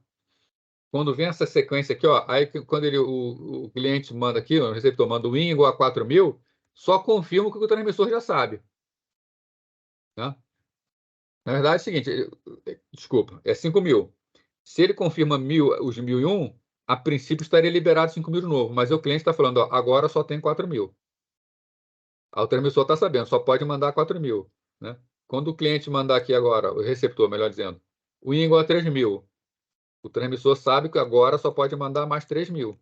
Quando vem essa sequência aqui, ó, aí quando o cliente manda aqui, o receptor manda o IN igual a 4000, só confirma o que o transmissor já sabe. Tá? Na verdade é o seguinte, desculpa, é 5000. Se ele confirma os 1001, a princípio estaria liberado 5000 de novo, mas o cliente está falando, ó, agora só tem 4000. O transmissor está sabendo, só pode mandar 4000. Né? Quando o cliente mandar aqui agora, o receptor, melhor dizendo, o IN igual a 3000, o transmissor sabe que agora só pode mandar mais 3000.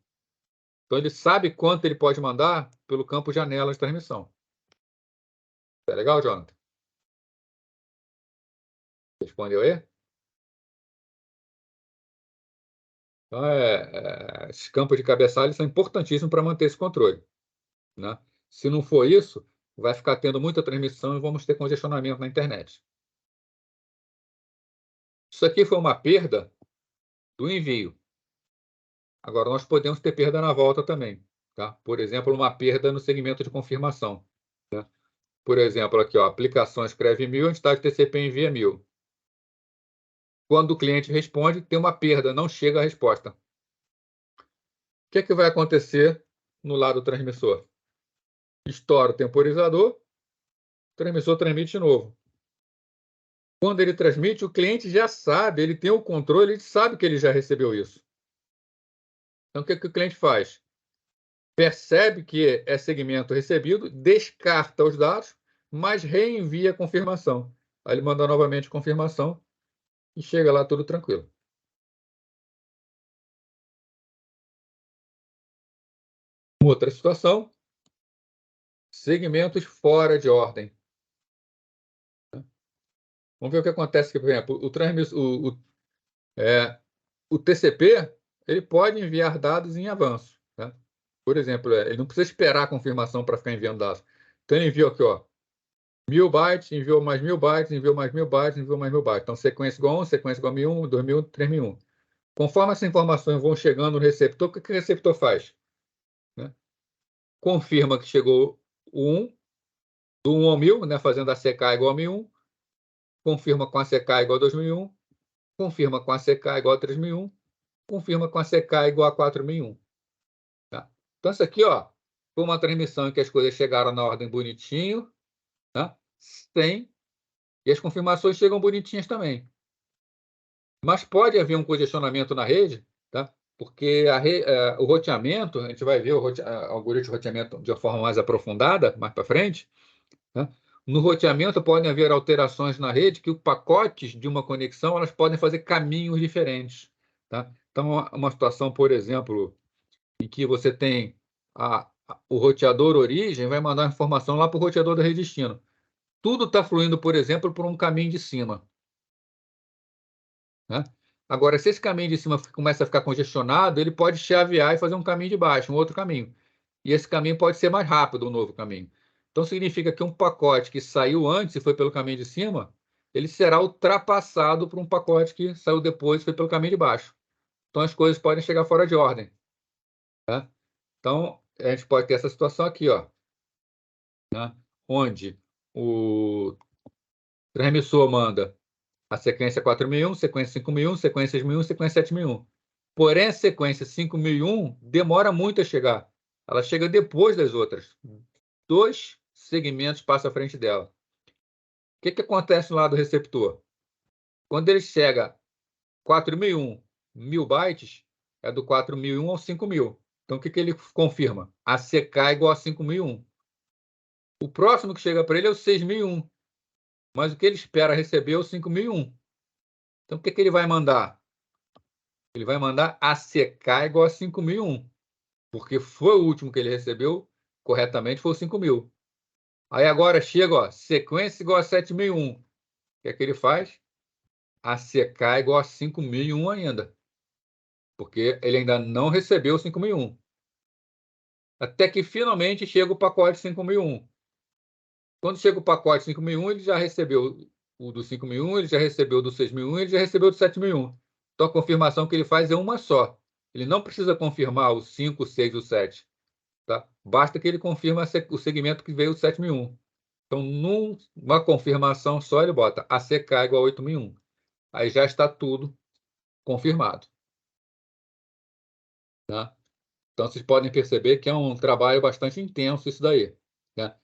Então, ele sabe quanto ele pode mandar pelo campo janela de transmissão. Tá legal, Jonathan? Respondeu aí? Então, esses campos de cabeçalho são importantíssimos para manter esse controle. Né? Se não for isso, vai ficar tendo muita transmissão e vamos ter congestionamento na internet. Isso aqui foi uma perda do envio. Agora, nós podemos ter perda na volta também. Tá? Por exemplo, uma perda no segmento de confirmação. Tá? Por exemplo, aqui, ó, a aplicação escreve 1000, a entidade TCP envia 1000. Quando o cliente responde, tem uma perda, não chega a resposta. O que vai acontecer no lado do transmissor? Estoura o temporizador, o transmissor transmite de novo. Quando ele transmite, o cliente já sabe, ele tem o controle, ele sabe que ele já recebeu isso. Então, o que o cliente faz? Percebe que é segmento recebido, descarta os dados, mas reenvia a confirmação. Aí ele manda novamente confirmação e chega lá tudo tranquilo. Outra situação, segmentos fora de ordem. Vamos ver o que acontece aqui, por exemplo, o TCP ele pode enviar dados em avanço. Tá? Por exemplo, ele não precisa esperar a confirmação para ficar enviando dados. Então, ele enviou aqui, ó, 1000 bytes, enviou mais 1000 bytes, enviou mais 1000 bytes, enviou mais 1000 bytes. Então, sequência igual a 1, sequência igual a 1001, 2000, 3001. Conforme essas informações vão chegando no receptor, o que o receptor faz? Né? Confirma que chegou o 1, do 1 ao 1000, né, fazendo a CK igual a 1001, confirma com a CK igual a 2001, confirma com a CK igual a 3001, confirma com a CK igual a 4001. Tá? Então, isso aqui, ó, foi uma transmissão em que as coisas chegaram na ordem bonitinho, tá? E as confirmações chegam bonitinhas também. Mas pode haver um congestionamento na rede, tá? Porque o roteamento, a gente vai ver o algoritmo de roteamento de uma forma mais aprofundada, mais para frente. Tá? No roteamento podem haver alterações na rede que os pacotes de uma conexão elas podem fazer caminhos diferentes. Tá? Então, uma situação, por exemplo, em que você tem o roteador origem vai mandar a informação lá para o roteador da rede destino. Tudo está fluindo, por exemplo, por um caminho de cima, né? Agora, se esse caminho de cima começa a ficar congestionado, ele pode chavear e fazer um caminho de baixo, um outro caminho. E esse caminho pode ser mais rápido, um novo caminho. Então, significa que um pacote que saiu antes e foi pelo caminho de cima, ele será ultrapassado por um pacote que saiu depois e foi pelo caminho de baixo. Então, as coisas podem chegar fora de ordem, tá? Então, a gente pode ter essa situação aqui, ó, né? Onde o transmissor manda a sequência 4001, sequência 5001, sequência 6001, sequência 7001. Porém, a sequência 5001 demora muito a chegar. Ela chega depois das outras. 2 segmentos passam à frente dela. O que acontece no lado do receptor? Quando ele chega 4001, 1000 bytes, é do 4001 ao 5000. Então, o que ele confirma? A CK é igual a 5001. O próximo que chega para ele é o 6001. Mas o que ele espera receber é o 5001. Então, o que ele vai mandar? Ele vai mandar ACK igual a 5001, porque foi o último que ele recebeu corretamente, foi o 5000. Aí agora chega, ó, sequência igual a 7001. O que é que ele faz? ACK igual a 5001 ainda, porque ele ainda não recebeu o 5001. Até que finalmente chega o pacote 5001. Quando chega o pacote 5001, ele já recebeu o do 5001, ele já recebeu o do 6001, ele já recebeu o do 7001. Então a confirmação que ele faz é uma só. Ele não precisa confirmar o 5, o 6 e o 7. Tá? Basta que ele confirme o segmento que veio o 7001. Então, numa confirmação só, ele bota ACK igual a 8001. Aí já está tudo confirmado. Tá? Então, vocês podem perceber que é um trabalho bastante intenso isso daí. Né?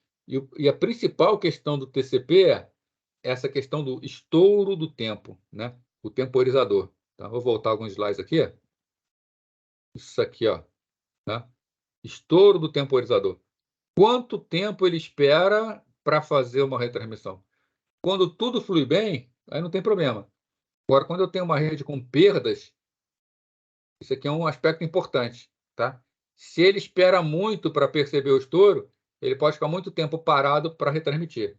E a principal questão do TCP é essa questão do estouro do tempo, né? O temporizador. Tá? Vou voltar alguns slides aqui. Isso aqui, ó, tá? Estouro do temporizador. Quanto tempo ele espera para fazer uma retransmissão? Quando tudo flui bem, aí não tem problema. Agora, quando eu tenho uma rede com perdas, isso aqui é um aspecto importante, tá? Se ele espera muito para perceber o estouro, ele pode ficar muito tempo parado para retransmitir.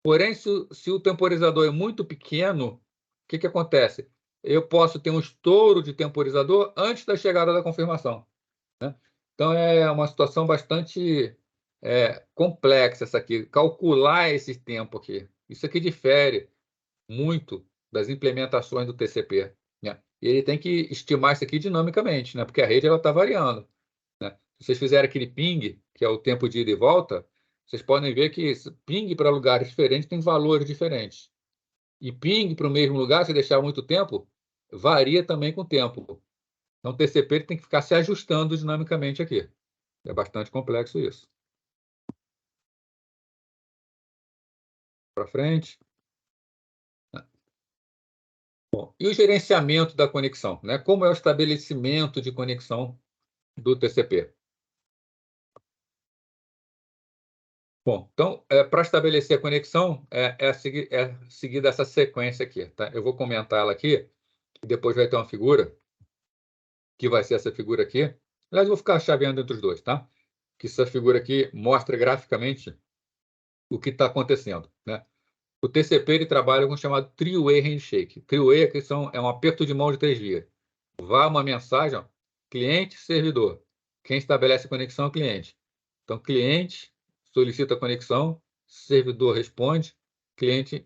Porém, se o temporizador é muito pequeno, o que acontece? Eu posso ter um estouro de temporizador antes da chegada da confirmação, né? Então, é uma situação bastante complexa essa aqui. Calcular esse tempo aqui. Isso aqui difere muito das implementações do TCP, né? E ele tem que estimar isso aqui dinamicamente, né? Porque a rede está variando, né? Se vocês fizerem aquele ping, que é o tempo de ida e volta, vocês podem ver que ping para lugares diferentes tem valores diferentes. E ping para o mesmo lugar, se deixar muito tempo, varia também com o tempo. Então, o TCP ele tem que ficar se ajustando dinamicamente aqui. É bastante complexo isso. Para frente. Bom, e o gerenciamento da conexão, né? Como é o estabelecimento de conexão do TCP? Bom, então, para estabelecer a conexão, seguir essa sequência aqui, tá? Eu vou comentar ela aqui, e depois vai ter uma figura, que vai ser essa figura aqui. Aliás, eu vou ficar chaveando entre os dois, tá? Que essa figura aqui mostra graficamente o que está acontecendo, né? O TCP ele trabalha com o chamado three-way handshake. Three-way é um aperto de mão de 3 vias. Vai uma mensagem, ó, cliente-servidor. Quem estabelece a conexão é o cliente. Então, cliente solicita a conexão, servidor responde, cliente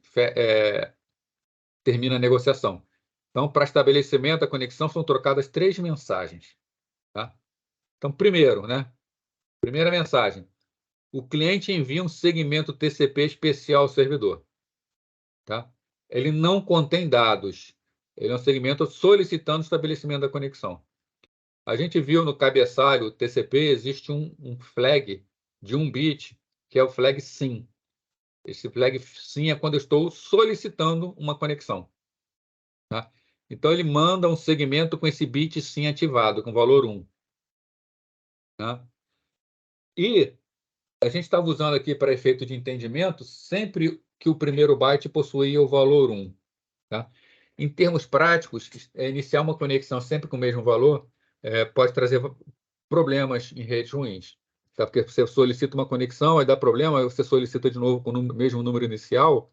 termina a negociação. Então, para estabelecimento da conexão, são trocadas 3 mensagens. Tá? Então, primeiro, né? Primeira mensagem. O cliente envia um segmento TCP especial ao servidor. Tá? Ele não contém dados. Ele é um segmento solicitando o estabelecimento da conexão. A gente viu no cabeçalho TCP, existe um flag de 1 bit, que é o flag SYN. Esse flag SYN é quando eu estou solicitando uma conexão. Tá? Então, ele manda um segmento com esse bit SYN ativado, com valor 1. Tá? E a gente estava usando aqui, para efeito de entendimento, sempre que o primeiro byte possuía o valor 1. Tá? Em termos práticos, iniciar uma conexão sempre com o mesmo valor pode trazer problemas em redes ruins. Tá? Porque você solicita uma conexão, aí dá problema, aí você solicita de novo com o mesmo número inicial.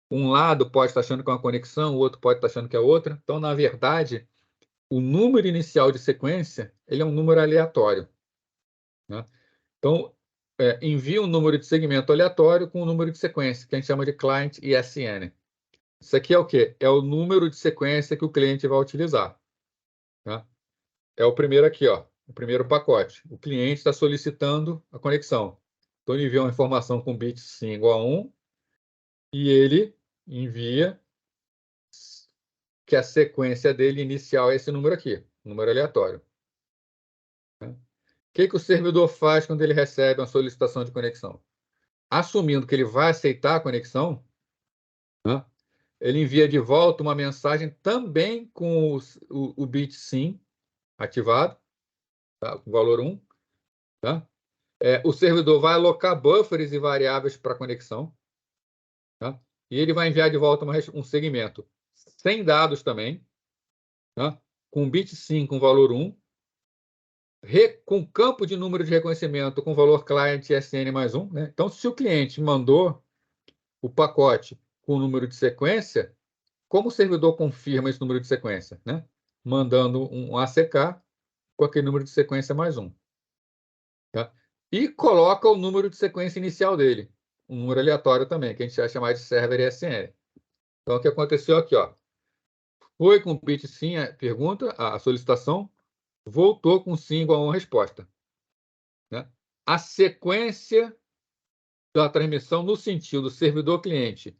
Um lado pode estar achando que é uma conexão, o outro pode estar achando que é outra. Então, na verdade, o número inicial de sequência ele é um número aleatório. Né? Então, envia um número de segmento aleatório com um número de sequência, que a gente chama de client ISN. Isso aqui é o quê? É o número de sequência que o cliente vai utilizar. Tá? É o primeiro aqui, ó, o primeiro pacote. O cliente está solicitando a conexão. Então, ele envia uma informação com bit sim igual a 1 e ele envia que a sequência dele inicial é esse número aqui, número aleatório. O que o servidor faz quando ele recebe uma solicitação de conexão? Assumindo que ele vai aceitar a conexão, né, ele envia de volta uma mensagem também com o bit sim ativado, tá, o valor 1. Tá? O servidor vai alocar buffers e variáveis para conexão. Tá? E ele vai enviar de volta um segmento sem dados também, tá? Com bit sim com valor 1, com campo de número de reconhecimento com valor client SN mais 1. Né? Então, se o cliente mandou o pacote com o número de sequência, como o servidor confirma esse número de sequência? Né? Mandando um ACK com aquele número de sequência mais 1. Tá? E coloca o número de sequência inicial dele, um número aleatório também, que a gente vai chamar de server SN. Então, o que aconteceu aqui? Ó, foi com o bit sim a pergunta, a solicitação, voltou com sim igual a uma resposta. Né? A sequência da transmissão no sentido servidor-cliente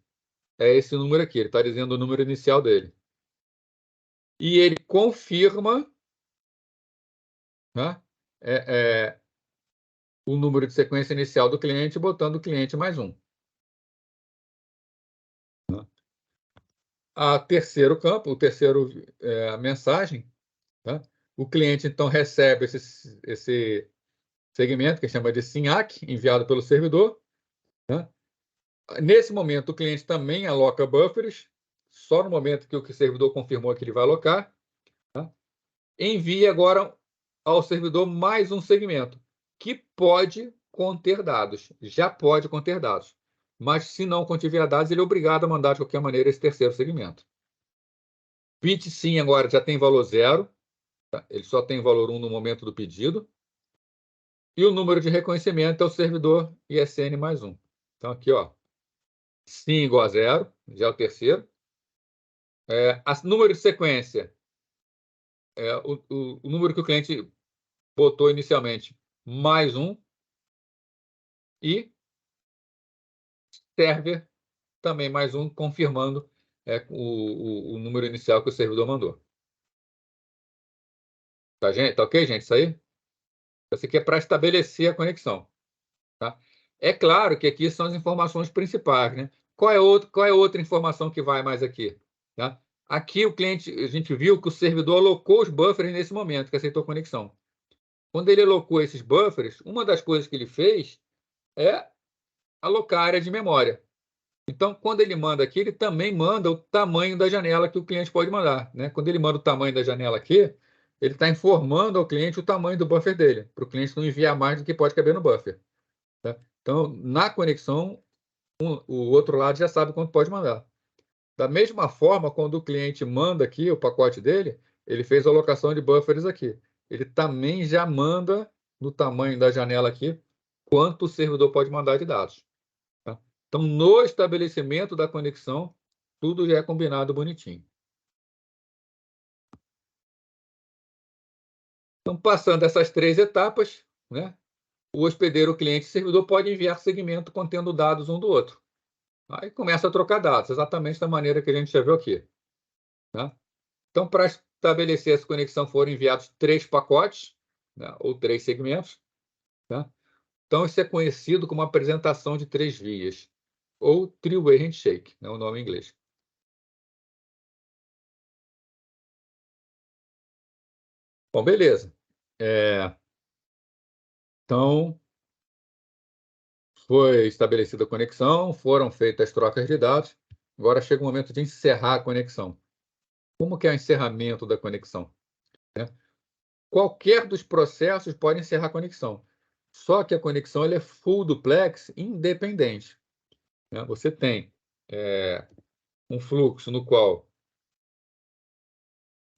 é esse número aqui, ele está dizendo o número inicial dele. E ele confirma, né, o número de sequência inicial do cliente, botando o cliente mais 1. Né? A terceiro campo, a mensagem, tá? O cliente, então, recebe esse segmento, que chama de SYNAC, enviado pelo servidor. Né? Nesse momento, o cliente também aloca buffers, só no momento que o servidor confirmou que ele vai alocar. Tá? Envia agora ao servidor mais um segmento, que pode conter dados, já pode conter dados. Mas, se não contiver dados, ele é obrigado a mandar, de qualquer maneira, esse terceiro segmento. Bit sim agora já tem valor 0, tá? Ele só tem valor 1 no momento do pedido. E o número de reconhecimento é o servidor ISN mais 1. Então, aqui, ó, sim igual a 0, já é o terceiro. Número de sequência é o número que o cliente botou inicialmente, mais 1. E server também mais 1, confirmando o número inicial que o servidor mandou. Tá, gente? Tá ok, gente? Isso aí? Isso aqui é para estabelecer a conexão. Tá? É claro que aqui são as informações principais. Né? Qual é outra informação que vai mais aqui? Tá? Aqui o cliente, a gente viu que o servidor alocou os buffers nesse momento que aceitou a conexão. Quando ele alocou esses buffers, uma das coisas que ele fez é alocar a área de memória. Então, quando ele manda aqui, ele também manda o tamanho da janela que o cliente pode mandar. Né? Quando ele manda o tamanho da janela aqui, ele está informando ao cliente o tamanho do buffer dele, para o cliente não enviar mais do que pode caber no buffer. Tá? Então, na conexão, o outro lado já sabe quanto pode mandar. Da mesma forma, quando o cliente manda aqui o pacote dele, ele fez a alocação de buffers aqui. Ele também já manda no tamanho da janela aqui quanto o servidor pode mandar de dados. Tá? Então, no estabelecimento da conexão, tudo já é combinado bonitinho. Então, passando essas 3 etapas, né, o hospedeiro, o cliente e o servidor podem enviar segmento contendo dados um do outro. Aí começa a trocar dados, exatamente da maneira que a gente já viu aqui. Né? Então, para estabelecer essa conexão, foram enviados 3 pacotes, né, ou 3 segmentos. Né? Então, isso é conhecido como apresentação de 3 vias, ou three-way handshake, né, o nome em inglês. Bom, beleza. Então, foi estabelecida a conexão, foram feitas as trocas de dados. Agora chega o momento de encerrar a conexão. Como que é o encerramento da conexão? Né? qualquer dos processos pode encerrar a conexão. Só que a conexão ela é full duplex independente, né? Você tem um fluxo no qual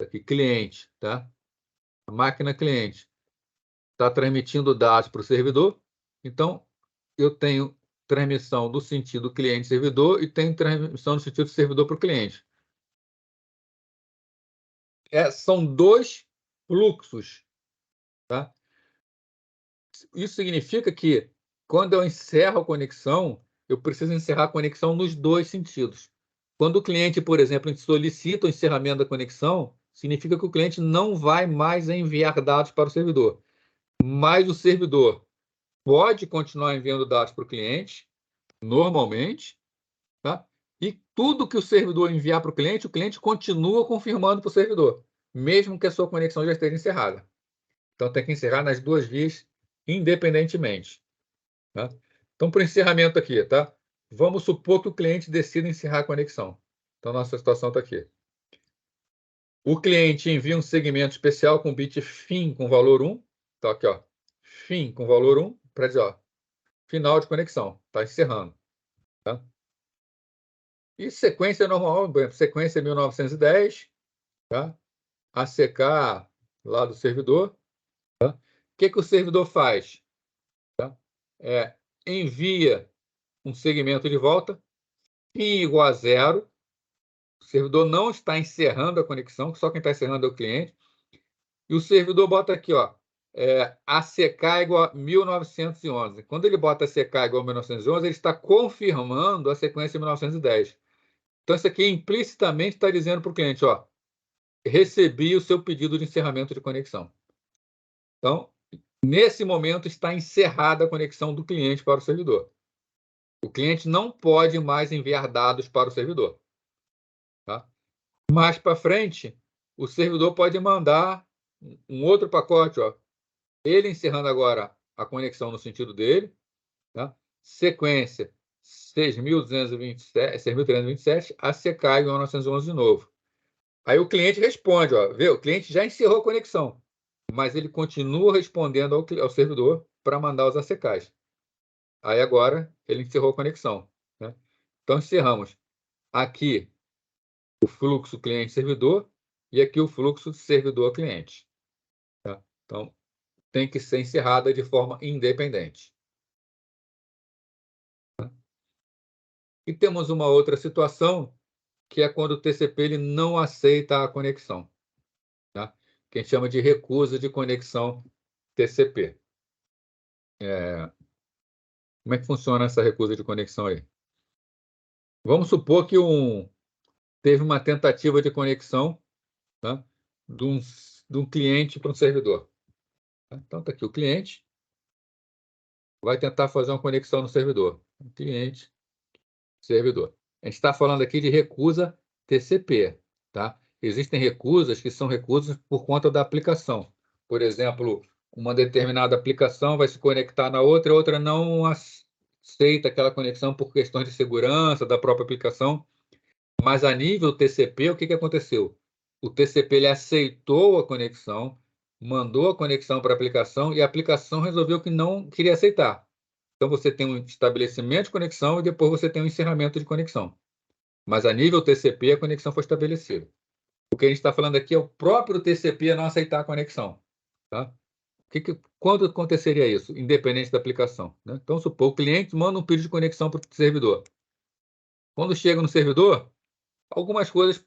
aqui cliente, tá? A máquina cliente está transmitindo dados para o servidor. Então, eu tenho transmissão do sentido cliente-servidor e tenho transmissão do sentido servidor para o cliente. São dois fluxos, tá? Isso significa que, quando eu encerro a conexão, eu preciso encerrar a conexão nos dois sentidos. Quando o cliente, por exemplo, solicita o encerramento da conexão, significa que o cliente não vai mais enviar dados para o servidor. Mas o servidor pode continuar enviando dados para o cliente, normalmente, tá? E tudo que o servidor enviar para o cliente continua confirmando para o servidor, mesmo que a sua conexão já esteja encerrada. Então, tem que encerrar nas duas vias, independentemente. Tá? Então, para o encerramento aqui, tá? Vamos supor que o cliente decida encerrar a conexão. Então, nossa situação está aqui. O cliente envia um segmento especial com bit FIN com valor 1. Então, aqui, ó, FIN com valor 1, para dizer, ó, final de conexão, está encerrando. Tá? E sequência normal, sequência 1910, tá? ACK lá do servidor. Tá? O que o servidor faz? Tá? Envia um segmento de volta, FIN igual a 0. O servidor não está encerrando a conexão, só quem está encerrando é o cliente. E o servidor bota aqui, ó, ACK igual a 1911. Quando ele bota ACK igual a 1911, ele está confirmando a sequência 1910. Então, isso aqui implicitamente está dizendo para o cliente, ó, recebi o seu pedido de encerramento de conexão. Então, nesse momento, está encerrada a conexão do cliente para o servidor. O cliente não pode mais enviar dados para o servidor. Tá? Mais para frente, o servidor pode mandar um outro pacote, ó, ele encerrando agora a conexão no sentido dele, tá? Sequência 6.327, ACK igual a 1911 de novo. Aí o cliente responde, ó, vê, o cliente já encerrou a conexão, mas ele continua respondendo ao servidor para mandar os ACKs. Aí agora ele encerrou a conexão, né? Então encerramos aqui o fluxo cliente-servidor e aqui o fluxo servidor-cliente. Tá? Então, tem que ser encerrada de forma independente. Tá? E temos uma outra situação, que é quando o TCP ele não aceita a conexão, tá? Que a gente chama de recusa de conexão TCP. Como é que funciona essa recusa de conexão aí? Vamos supor que teve uma tentativa de conexão, tá? de um cliente para um servidor. Tá? Então, está aqui o cliente, vai tentar fazer uma conexão no servidor. Cliente, servidor. A gente está falando aqui de recusa TCP, tá? Existem recusas que são recusas por conta da aplicação. Por exemplo, uma determinada aplicação vai se conectar na outra, a outra não aceita aquela conexão por questões de segurança da própria aplicação. Mas a nível TCP, o que aconteceu? O TCP ele aceitou a conexão, mandou a conexão para a aplicação e a aplicação resolveu que não queria aceitar. Então, você tem um estabelecimento de conexão e depois você tem um encerramento de conexão. Mas a nível TCP, a conexão foi estabelecida. O que a gente está falando aqui é o próprio TCP não aceitar a conexão. Tá? Quando aconteceria isso? Independente da aplicação. Né? Então, supor, o cliente manda um pedido de conexão para o servidor. Quando chega no servidor, algumas coisas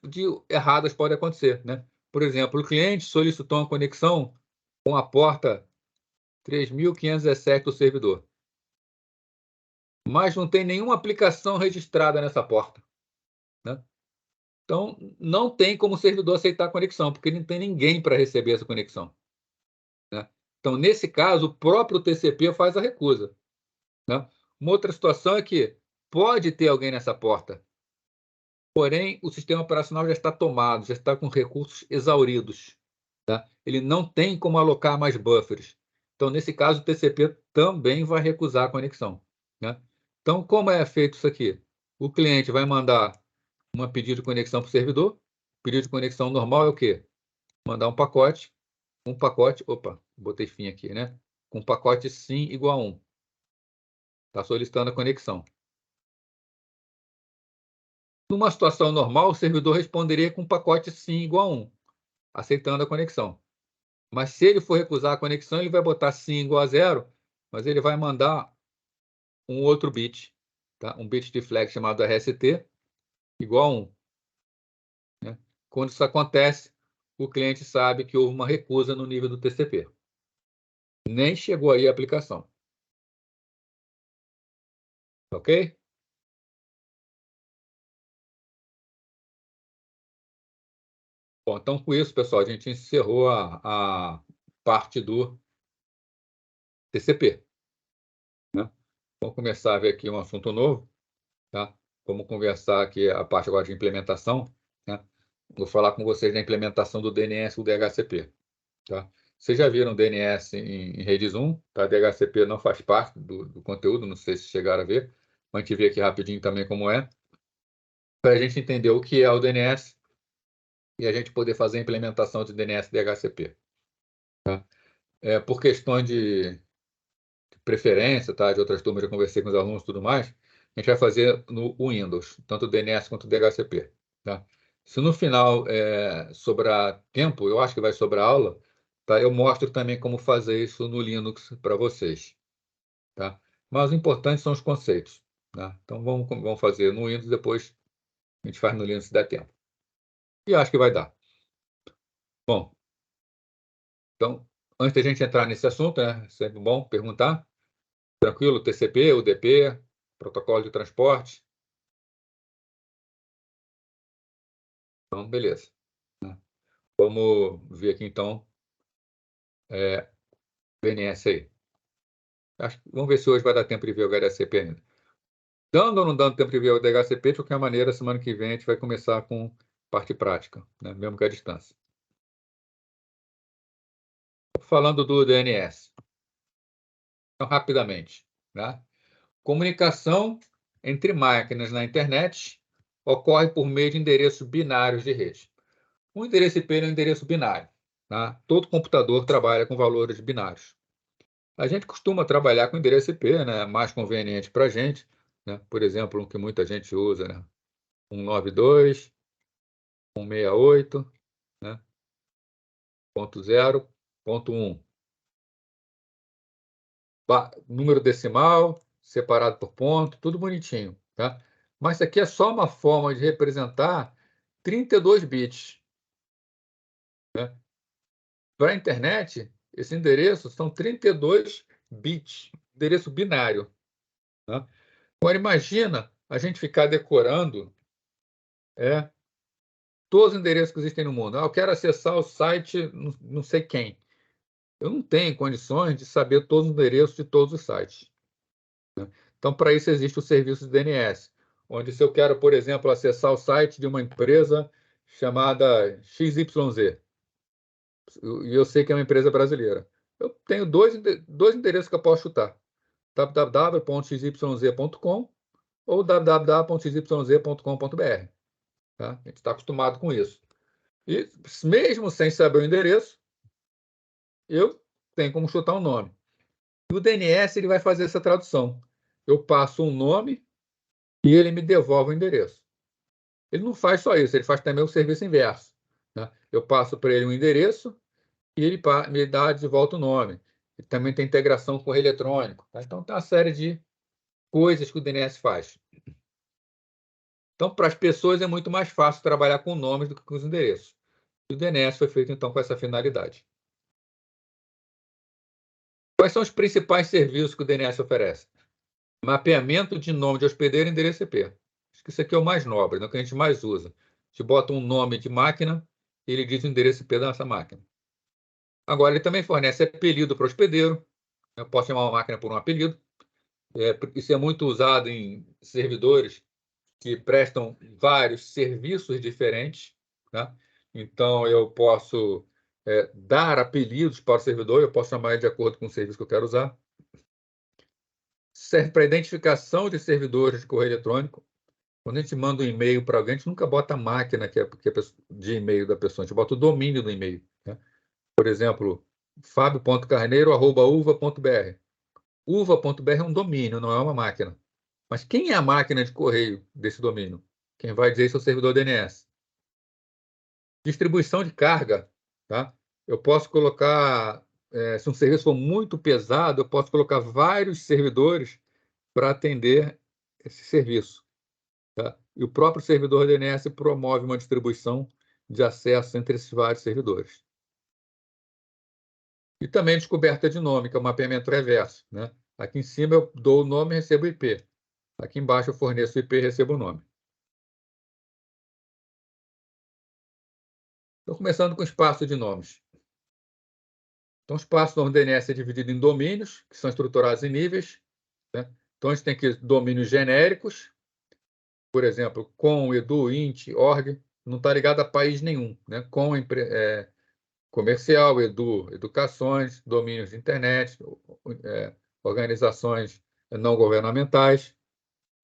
erradas podem acontecer. Né? Por exemplo, o cliente solicitou uma conexão com a porta 3.517 do servidor, mas não tem nenhuma aplicação registrada nessa porta. Né? Então, não tem como o servidor aceitar a conexão, porque não tem ninguém para receber essa conexão. Né? Então, nesse caso, o próprio TCP faz a recusa. Né? Uma outra situação é que pode ter alguém nessa porta, porém, o sistema operacional já está tomado, já está com recursos exauridos. Tá? Ele não tem como alocar mais buffers. Então, nesse caso, o TCP também vai recusar a conexão. Né? Então, como é feito isso aqui? O cliente vai mandar um pedido de conexão para o servidor. O pedido de conexão normal é o quê? Mandar um pacote um pacote, opa, botei fim aqui, né? Com pacote sim igual a 1. Está solicitando a conexão. Numa situação normal, o servidor responderia com pacote sim igual a 1, aceitando a conexão. Mas se ele for recusar a conexão, ele vai botar sim igual a 0, mas ele vai mandar um outro bit, tá? Um bit de flag chamado RST, igual a 1. Né? Quando isso acontece, o cliente sabe que houve uma recusa no nível do TCP. Nem chegou aí a aplicação. Ok? Bom, então, com isso, pessoal, a gente encerrou a parte do TCP. Né? Vamos começar a ver aqui um assunto novo. Tá? Vamos conversar aqui a parte agora de implementação. Né? Vou falar com vocês da implementação do DNS do DHCP. Tá? Vocês já viram DNS em rede Zoom, tá? DHCP não faz parte do conteúdo, não sei se chegaram a ver, mas a gente vê aqui rapidinho também como é, para a gente entender o que é o DNS e a gente poder fazer a implementação de DNS DHCP. Tá? Por questões de preferência, tá? De outras turmas, eu conversei com os alunos e tudo mais, a gente vai fazer no Windows, tanto o DNS quanto o DHCP. Tá? Se no final sobrar tempo, eu acho que vai sobrar aula, tá? Eu mostro também como fazer isso no Linux para vocês. Tá? Mas o importante são os conceitos. Tá? Então vamos fazer no Windows, depois a gente faz no Linux se der tempo. E acho que vai dar. Bom, então, antes da gente entrar nesse assunto, é sempre bom perguntar. Tranquilo? TCP, UDP, protocolo de transporte? Então, beleza. Vamos ver aqui, então, DNS aí. Vamos ver se hoje vai dar tempo de ver o DHCP ainda. Dando ou não dando tempo de ver o DHCP, de qualquer maneira, semana que vem a gente vai começar com parte prática, né? Mesmo que à distância. Falando do DNS. Então, rapidamente. Né? Comunicação entre máquinas na internet ocorre por meio de endereços binários de rede. O endereço IP é um endereço binário. Tá? Todo computador trabalha com valores binários. A gente costuma trabalhar com endereço IP, né? Mais conveniente para a gente. Né? Por exemplo, um que muita gente usa, né? 192, 168, né? Ponto 0, ponto 1. Número decimal, separado por ponto, tudo bonitinho. Tá? Mas isso aqui é só uma forma de representar 32 bits. Né? Para a internet, esse endereço são 32 bits, endereço binário. Né? Agora, imagina a gente ficar decorando todos os endereços que existem no mundo. Eu quero acessar o site não sei quem. Eu não tenho condições de saber todos os endereços de todos os sites. Né? Então, para isso existe o serviço de DNS, onde se eu quero, por exemplo, acessar o site de uma empresa chamada XYZ, e eu sei que é uma empresa brasileira, eu tenho dois endereços que eu posso chutar: www.xyz.com ou www.xyz.com.br. Tá? A gente está acostumado com isso. E mesmo sem saber o endereço, eu tenho como chutar um nome. E o DNS ele vai fazer essa tradução. Eu passo um nome e ele me devolve o endereço. Ele não faz só isso, ele faz também o serviço inverso. Né? Eu passo para ele um endereço e ele me dá de volta o nome. Ele também tem integração com o correio eletrônico. Tá? Então, tem uma série de coisas que o DNS faz. Então, para as pessoas é muito mais fácil trabalhar com nomes do que com os endereços. E o DNS foi feito, então, com essa finalidade. Quais são os principais serviços que o DNS oferece? Mapeamento de nome de hospedeiro e endereço IP. Acho que isso aqui é o mais nobre, é o que a gente mais usa. A gente bota um nome de máquina e ele diz o endereço IP dessa máquina. Agora, ele também fornece apelido para o hospedeiro. Eu posso chamar uma máquina por um apelido. Isso é muito usado em servidores que prestam vários serviços diferentes. Tá? Então, eu posso dar apelidos para o servidor, eu posso chamar ele de acordo com o serviço que eu quero usar. Serve para identificação de servidores de correio eletrônico. Quando a gente manda um e-mail para alguém, a gente nunca bota a máquina que é de e-mail da pessoa, a gente bota o domínio do e-mail. Né? Por exemplo, fabio.carneiro@uva.br. Uva.br é um domínio, não é uma máquina. Mas quem é a máquina de correio desse domínio? Quem vai dizer isso é o servidor DNS. Distribuição de carga, tá? Eu posso colocar, se um serviço for muito pesado, eu posso colocar vários servidores para atender esse serviço, tá? E o próprio servidor DNS promove uma distribuição de acesso entre esses vários servidores. E também descoberta de nome, que é o mapeamento reverso, né? Aqui em cima eu dou o nome e recebo o IP. Aqui embaixo eu forneço o IP e recebo o nome. Estou começando com o espaço de nomes. Então, o espaço no DNS é dividido em domínios, que são estruturados em níveis, né? Então, a gente tem aqui domínios genéricos, por exemplo, com, edu, int, org, não está ligado a país nenhum, né? Com comercial, edu, educações, domínios de internet, organizações não governamentais,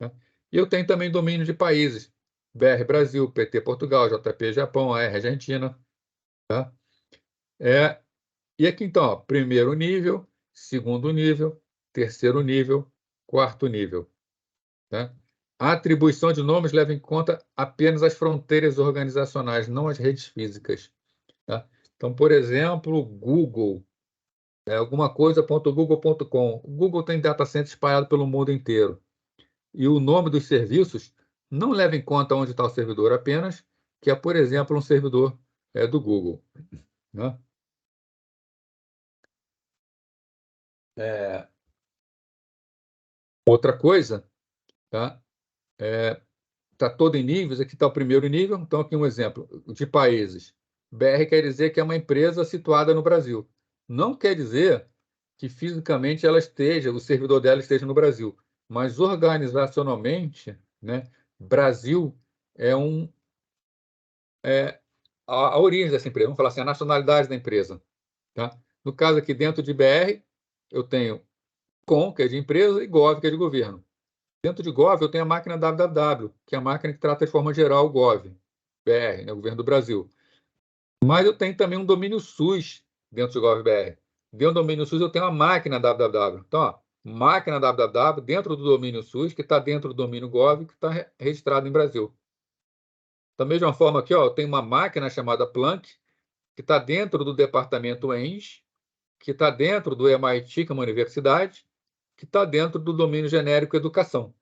né? E eu tenho também domínio de países, BR Brasil, PT Portugal, JP Japão, AR Argentina, tá? E aqui, então, ó, primeiro nível, segundo nível, terceiro nível, quarto nível, tá? A atribuição de nomes leva em conta apenas as fronteiras organizacionais, não as redes físicas, tá? Então, por exemplo, Google, alguma coisa.google.com. O Google tem data center espalhado pelo mundo inteiro. E o nome dos serviços não leva em conta onde está o servidor apenas, que é, por exemplo, um servidor do Google, né? É, outra coisa, tá? Está todo em níveis, aqui está o primeiro nível, então aqui um exemplo de países. BR quer dizer que é uma empresa situada no Brasil. Não quer dizer que fisicamente ela esteja, o servidor dela esteja no Brasil, mas organizacionalmente, né, Brasil é é a origem dessa empresa, vamos falar assim, a nacionalidade da empresa, tá? No caso aqui dentro de BR, eu tenho COM, que é de empresa, e GOV, que é de governo. Dentro de Gov, eu tenho a máquina www, que é a máquina que trata de forma geral o Gov, BR, né, o Governo do Brasil. Mas eu tenho também um domínio SUS dentro de Gov BR. Dentro do domínio SUS, eu tenho a máquina www. Então, ó, máquina www dentro do domínio SUS, que está dentro do domínio Gov, que está registrado em Brasil. Da mesma forma aqui, ó, eu tenho uma máquina chamada Planck, que está dentro do departamento ENG, que está dentro do MIT, que é uma universidade, que está dentro do domínio genérico educação,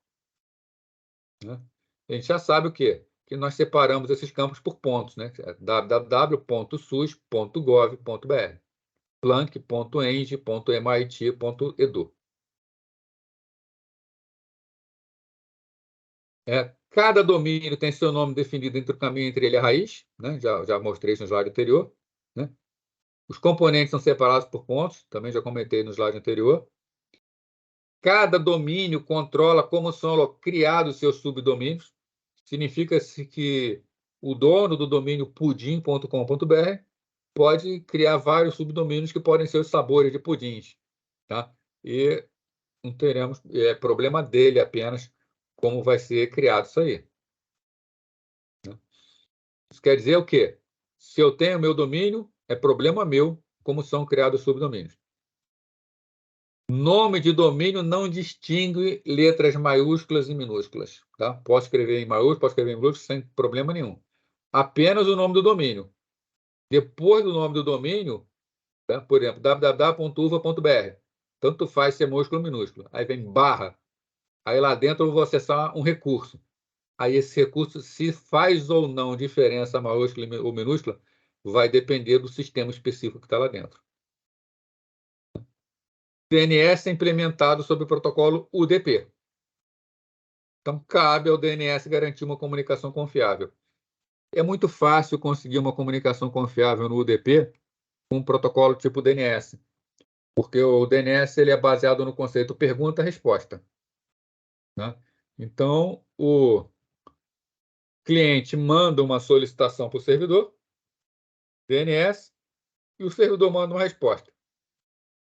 né? A gente já sabe o quê? Que nós separamos esses campos por pontos, né? www.sus.gov.br, planck.eng.mit.edu. Cada domínio tem seu nome definido entre o caminho entre ele e a raiz, né? Já mostrei isso no slide anterior, né? Os componentes são separados por pontos, também já comentei no slide anterior. Cada domínio controla como são criados seus subdomínios. Significa-se que o dono do domínio pudim.com.br pode criar vários subdomínios que podem ser os sabores de pudins, tá? E não teremos problema dele apenas como vai ser criado isso aí, né? Isso quer dizer o quê? Se eu tenho meu domínio, é problema meu como são criados os subdomínios. Nome de domínio não distingue letras maiúsculas e minúsculas, tá? Posso escrever em maiúsculo, posso escrever em minúsculo sem problema nenhum. Apenas o nome do domínio. Depois do nome do domínio, tá? Por exemplo, www.uva.br. Tanto faz se é maiúsculo ou minúsculo. Aí vem barra. Aí lá dentro eu vou acessar um recurso. Aí esse recurso, se faz ou não diferença maiúscula ou minúscula, vai depender do sistema específico que está lá dentro. DNS é implementado sob o protocolo UDP. Então, cabe ao DNS garantir uma comunicação confiável. É muito fácil conseguir uma comunicação confiável no UDP com um protocolo tipo DNS, porque o DNS ele é baseado no conceito pergunta-resposta, né? Então, o cliente manda uma solicitação para o servidor, DNS, e o servidor manda uma resposta.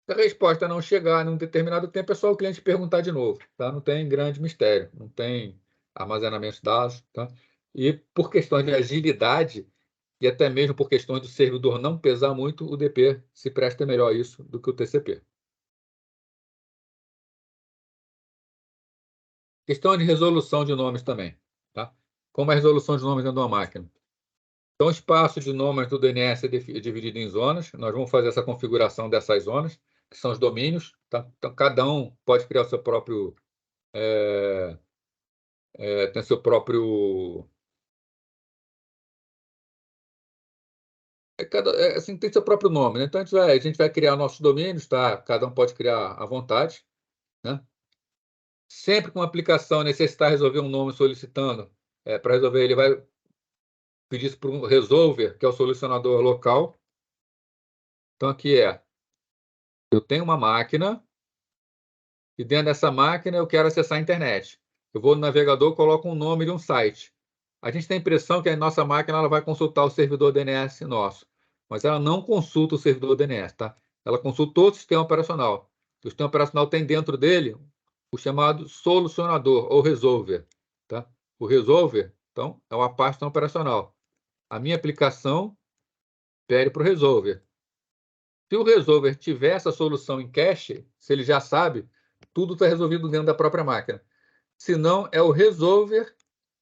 Se a resposta não chegar em um determinado tempo, é só o cliente perguntar de novo, tá? Não tem grande mistério, não tem armazenamento de dados, tá? E por questões de agilidade, e até mesmo por questões do servidor não pesar muito, o DP se presta melhor a isso do que o TCP. Questão de resolução de nomes também. Tá? Como é a resolução de nomes dentro de uma máquina? Então, o espaço de nomes do DNS é dividido em zonas. Nós vamos fazer essa configuração dessas zonas, que são os domínios. Tá? Então, cada um pode criar o seu próprio... tem seu próprio... assim, tem seu próprio nome, né? Então, a gente vai criar nossos domínios, tá? Cada um pode criar à vontade, né? Sempre que uma aplicação necessitar resolver um nome solicitando, para resolver, ele vai pedir isso para um resolver, que é o solucionador local. Então, aqui eu tenho uma máquina, e dentro dessa máquina eu quero acessar a internet. Eu vou no navegador, coloco um nome de um site. A gente tem a impressão que a nossa máquina ela vai consultar o servidor DNS nosso, mas ela não consulta o servidor DNS, tá? Ela consulta todo o sistema operacional. O sistema operacional tem dentro dele o chamado solucionador ou resolver, tá? O resolver, então, é uma parte operacional. A minha aplicação pede para o resolver. Se o resolver tiver essa solução em cache, se ele já sabe, tudo está resolvido dentro da própria máquina. Se não, é o resolver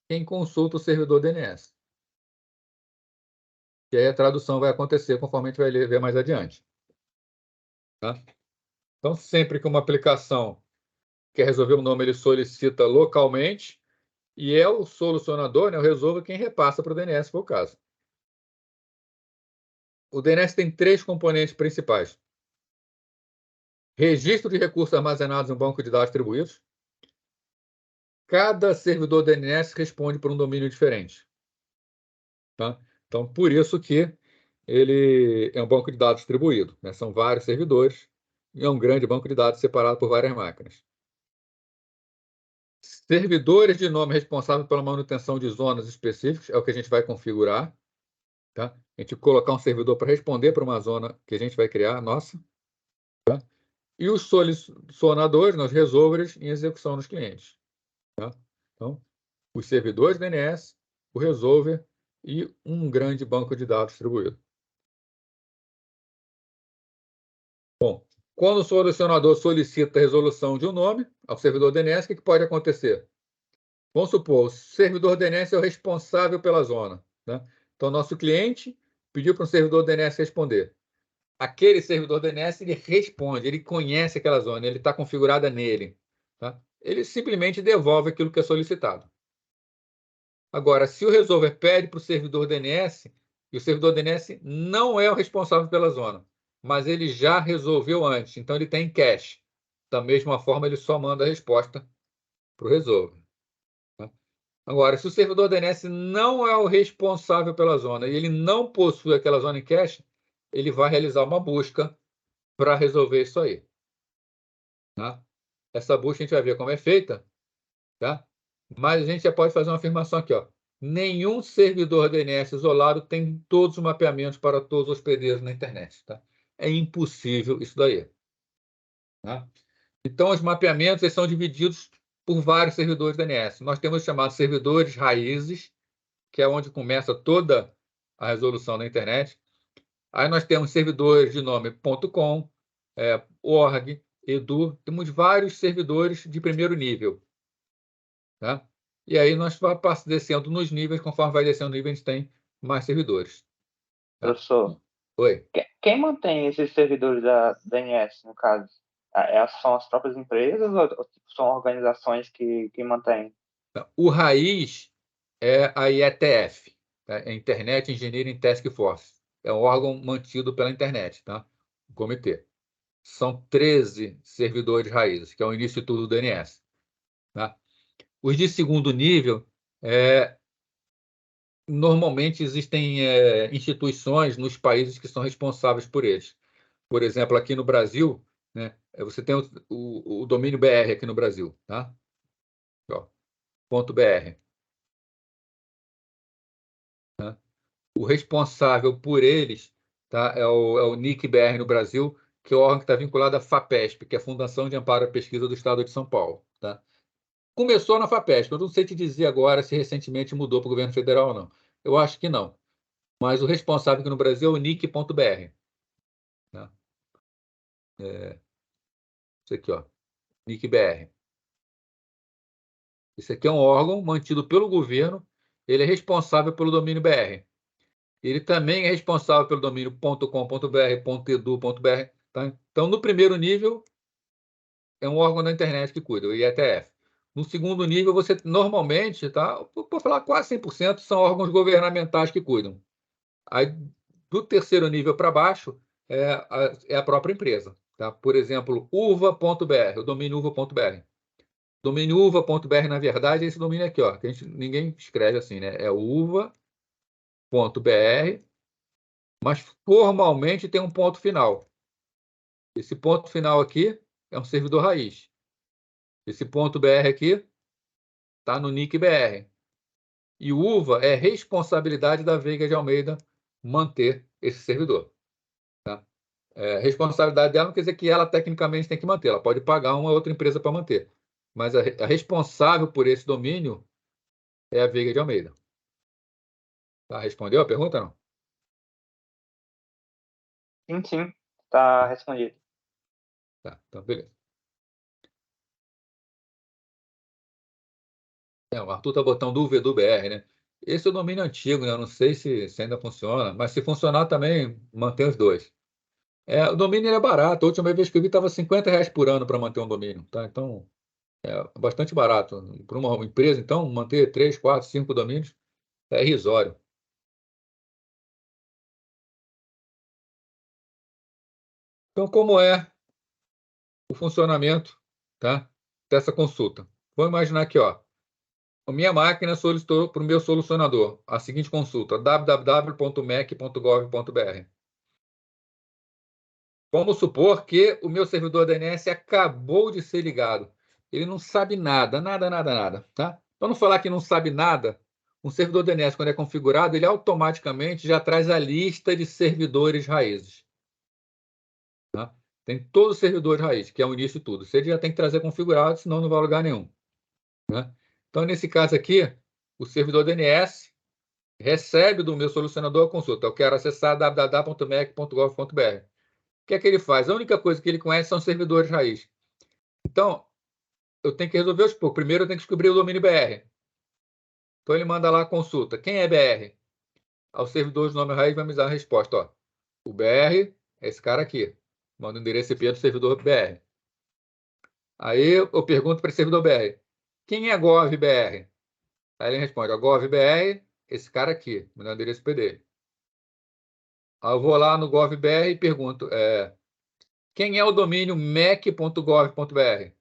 quem consulta o servidor DNS. E aí a tradução vai acontecer conforme a gente vai ver mais adiante. Tá? Então, sempre que uma aplicação quer resolver um nome, ele solicita localmente, e é o solucionador, né, o resolver, quem repassa para o DNS, se for o caso. O DNS tem 3 componentes principais. Registro de recursos armazenados em um banco de dados distribuídos. Cada servidor DNS responde por um domínio diferente. Tá? Então, por isso que ele é um banco de dados distribuído, né? São vários servidores e é um grande banco de dados separado por várias máquinas. Servidores de nome responsáveis pela manutenção de zonas específicas é o que a gente vai configurar. Tá? A gente colocar um servidor para responder para uma zona que a gente vai criar, nossa. Tá? E os solucionadores, os resolvers em execução nos clientes. Tá? Então, os servidores DNS, o resolver e um grande banco de dados distribuído. Bom, quando o solucionador solicita a resolução de um nome ao servidor DNS, o que pode acontecer? Vamos supor, o servidor DNS é o responsável pela zona. Né? Então, nosso cliente pediu para o servidor DNS responder. Aquele servidor DNS ele responde, ele conhece aquela zona, ele está configurada nele. Tá? Ele simplesmente devolve aquilo que é solicitado. Agora, se o resolver pede para o servidor DNS, e o servidor DNS não é o responsável pela zona, mas ele já resolveu antes, então ele tem cache. Da mesma forma, ele só manda a resposta para o resolver. Tá? Agora, se o servidor DNS não é o responsável pela zona e ele não possui aquela zona em cache, ele vai realizar uma busca para resolver isso aí. Tá? Essa busca a gente vai ver como é feita, tá? Mas a gente já pode fazer uma afirmação aqui, ó. Nenhum servidor DNS isolado tem todos os mapeamentos para todos os hospedeiros na internet. Tá? É impossível isso daí. Tá? Então, os mapeamentos eles são divididos por vários servidores DNS. Nós temos os chamados servidores raízes, que é onde começa toda a resolução da internet. Aí nós temos servidores de nome .com, org, edu. Temos vários servidores de primeiro nível. Tá? E aí nós vamos descendo nos níveis, conforme vai descendo o nível, a gente tem mais servidores. Tá?
Professor,
Oi.
quem mantém esses servidores da DNS, no caso? São as próprias empresas ou são organizações que mantêm?
O raiz é a IETF, tá? É Internet Engineering Task Force. É um órgão mantido pela internet, tá? O comitê. São 13 servidores raízes, que é o início de tudo do DNS. Tá? Os de segundo nível, normalmente existem instituições nos países que são responsáveis por eles. Por exemplo, aqui no Brasil, né, você tem o domínio BR aqui no Brasil, tá? Ó, .br. Tá? O responsável por eles, tá, é o NIC-BR no Brasil, que é o órgão que está vinculado à FAPESP, que é a Fundação de Amparo à Pesquisa do Estado de São Paulo. Tá? Começou na FAPESP, eu não sei te dizer agora se recentemente mudou para o governo federal ou não. Eu acho que não. Mas o responsável aqui no Brasil é o nick.br. Né? Isso aqui, ó, nick.br. Isso aqui é um órgão mantido pelo governo, ele é responsável pelo domínio BR. Ele também é responsável pelo domínio .com.br, .edu.br. Tá? Então, no primeiro nível, é um órgão da internet que cuida, o IETF. No segundo nível, você normalmente, tá? Por falar quase 100%, são órgãos governamentais que cuidam. Aí, do terceiro nível para baixo, é a própria empresa. Tá? Por exemplo, uva.br, o domínio uva.br. Domínio uva.br, na verdade, é esse domínio aqui, ó, que ninguém escreve assim, né? É uva.br, mas formalmente tem um ponto final. Esse ponto final aqui é um servidor raiz. Esse ponto .br aqui está no nick BR. E o UVA é responsabilidade da Veiga de Almeida manter esse servidor. Tá? Responsabilidade dela não quer dizer que ela tecnicamente tem que manter, ela pode pagar uma outra empresa para manter. Mas a responsável por esse domínio é a Veiga de Almeida. Tá? Respondeu a pergunta, não?
Sim, está respondido.
Tá, então beleza. O Arthur está botando o VDUBR, né? Esse é o domínio antigo, né? Eu não sei se ainda funciona, mas se funcionar também, mantém os dois. O domínio é barato. A última vez que eu vi estava R$ 50 por ano para manter um domínio. Tá? Então, é bastante barato. Para uma empresa, então, manter 3, 4, 5 domínios é irrisório. Então, como é o funcionamento, tá, dessa consulta? Vamos imaginar aqui, ó. A minha máquina solicitou para o meu solucionador a seguinte consulta: www.mec.gov.br. Vamos supor que o meu servidor DNS acabou de ser ligado. Ele não sabe nada, nada. Tá? Para não falar que não sabe nada, um servidor DNS, quando é configurado, ele automaticamente já traz a lista de servidores raízes. Tá? Tem todos os servidores raízes, que é o início de tudo. Você já tem que trazer configurado, senão não vai a lugar nenhum. Né? Então, nesse caso aqui, o servidor DNS recebe do meu solucionador a consulta. Eu quero acessar www.mec.gov.br. O que é que ele faz? A única coisa que ele conhece são servidores raiz. Então, eu tenho que resolver os poucos. Primeiro, eu tenho que descobrir o domínio BR. Então, ele manda lá a consulta. Quem é BR? Ao servidor de nome raiz vai me dar a resposta. Ó, o BR é esse cara aqui. Manda o endereço IP do servidor BR. Aí eu pergunto para esse servidor BR. Quem é GovBR? Aí ele responde, GovBR, esse cara aqui. Me dá o endereço IP dele. Aí eu vou lá no GovBR e pergunto, quem é o domínio mec.gov.br?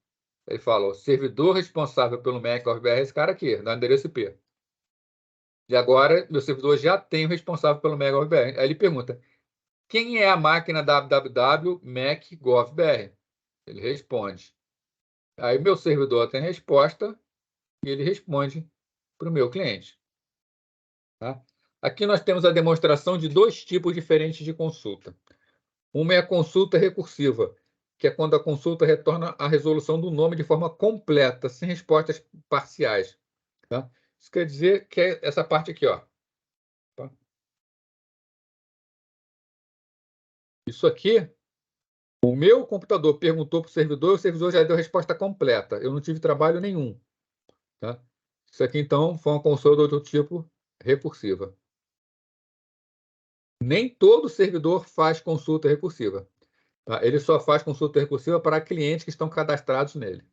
Ele fala, o servidor responsável pelo Mac.gov.br é esse cara aqui, dá o endereço IP. E agora, meu servidor já tem o responsável pelo Mac.gov.br. Aí ele pergunta, quem é a máquina www.mac.gov.br? Ele responde. Aí meu servidor tem a resposta e ele responde para o meu cliente. Tá? Aqui nós temos a demonstração de dois tipos diferentes de consulta. Uma é a consulta recursiva, que é quando a consulta retorna a resolução do nome de forma completa, sem respostas parciais. Tá? Isso quer dizer que é essa parte aqui, ó. Tá? Isso aqui, o meu computador perguntou para o servidor já deu a resposta completa. Eu não tive trabalho nenhum. Tá? Isso aqui, então, foi uma consulta do tipo recursiva. Nem todo servidor faz consulta recursiva. Tá? Ele só faz consulta recursiva para clientes que estão cadastrados nele.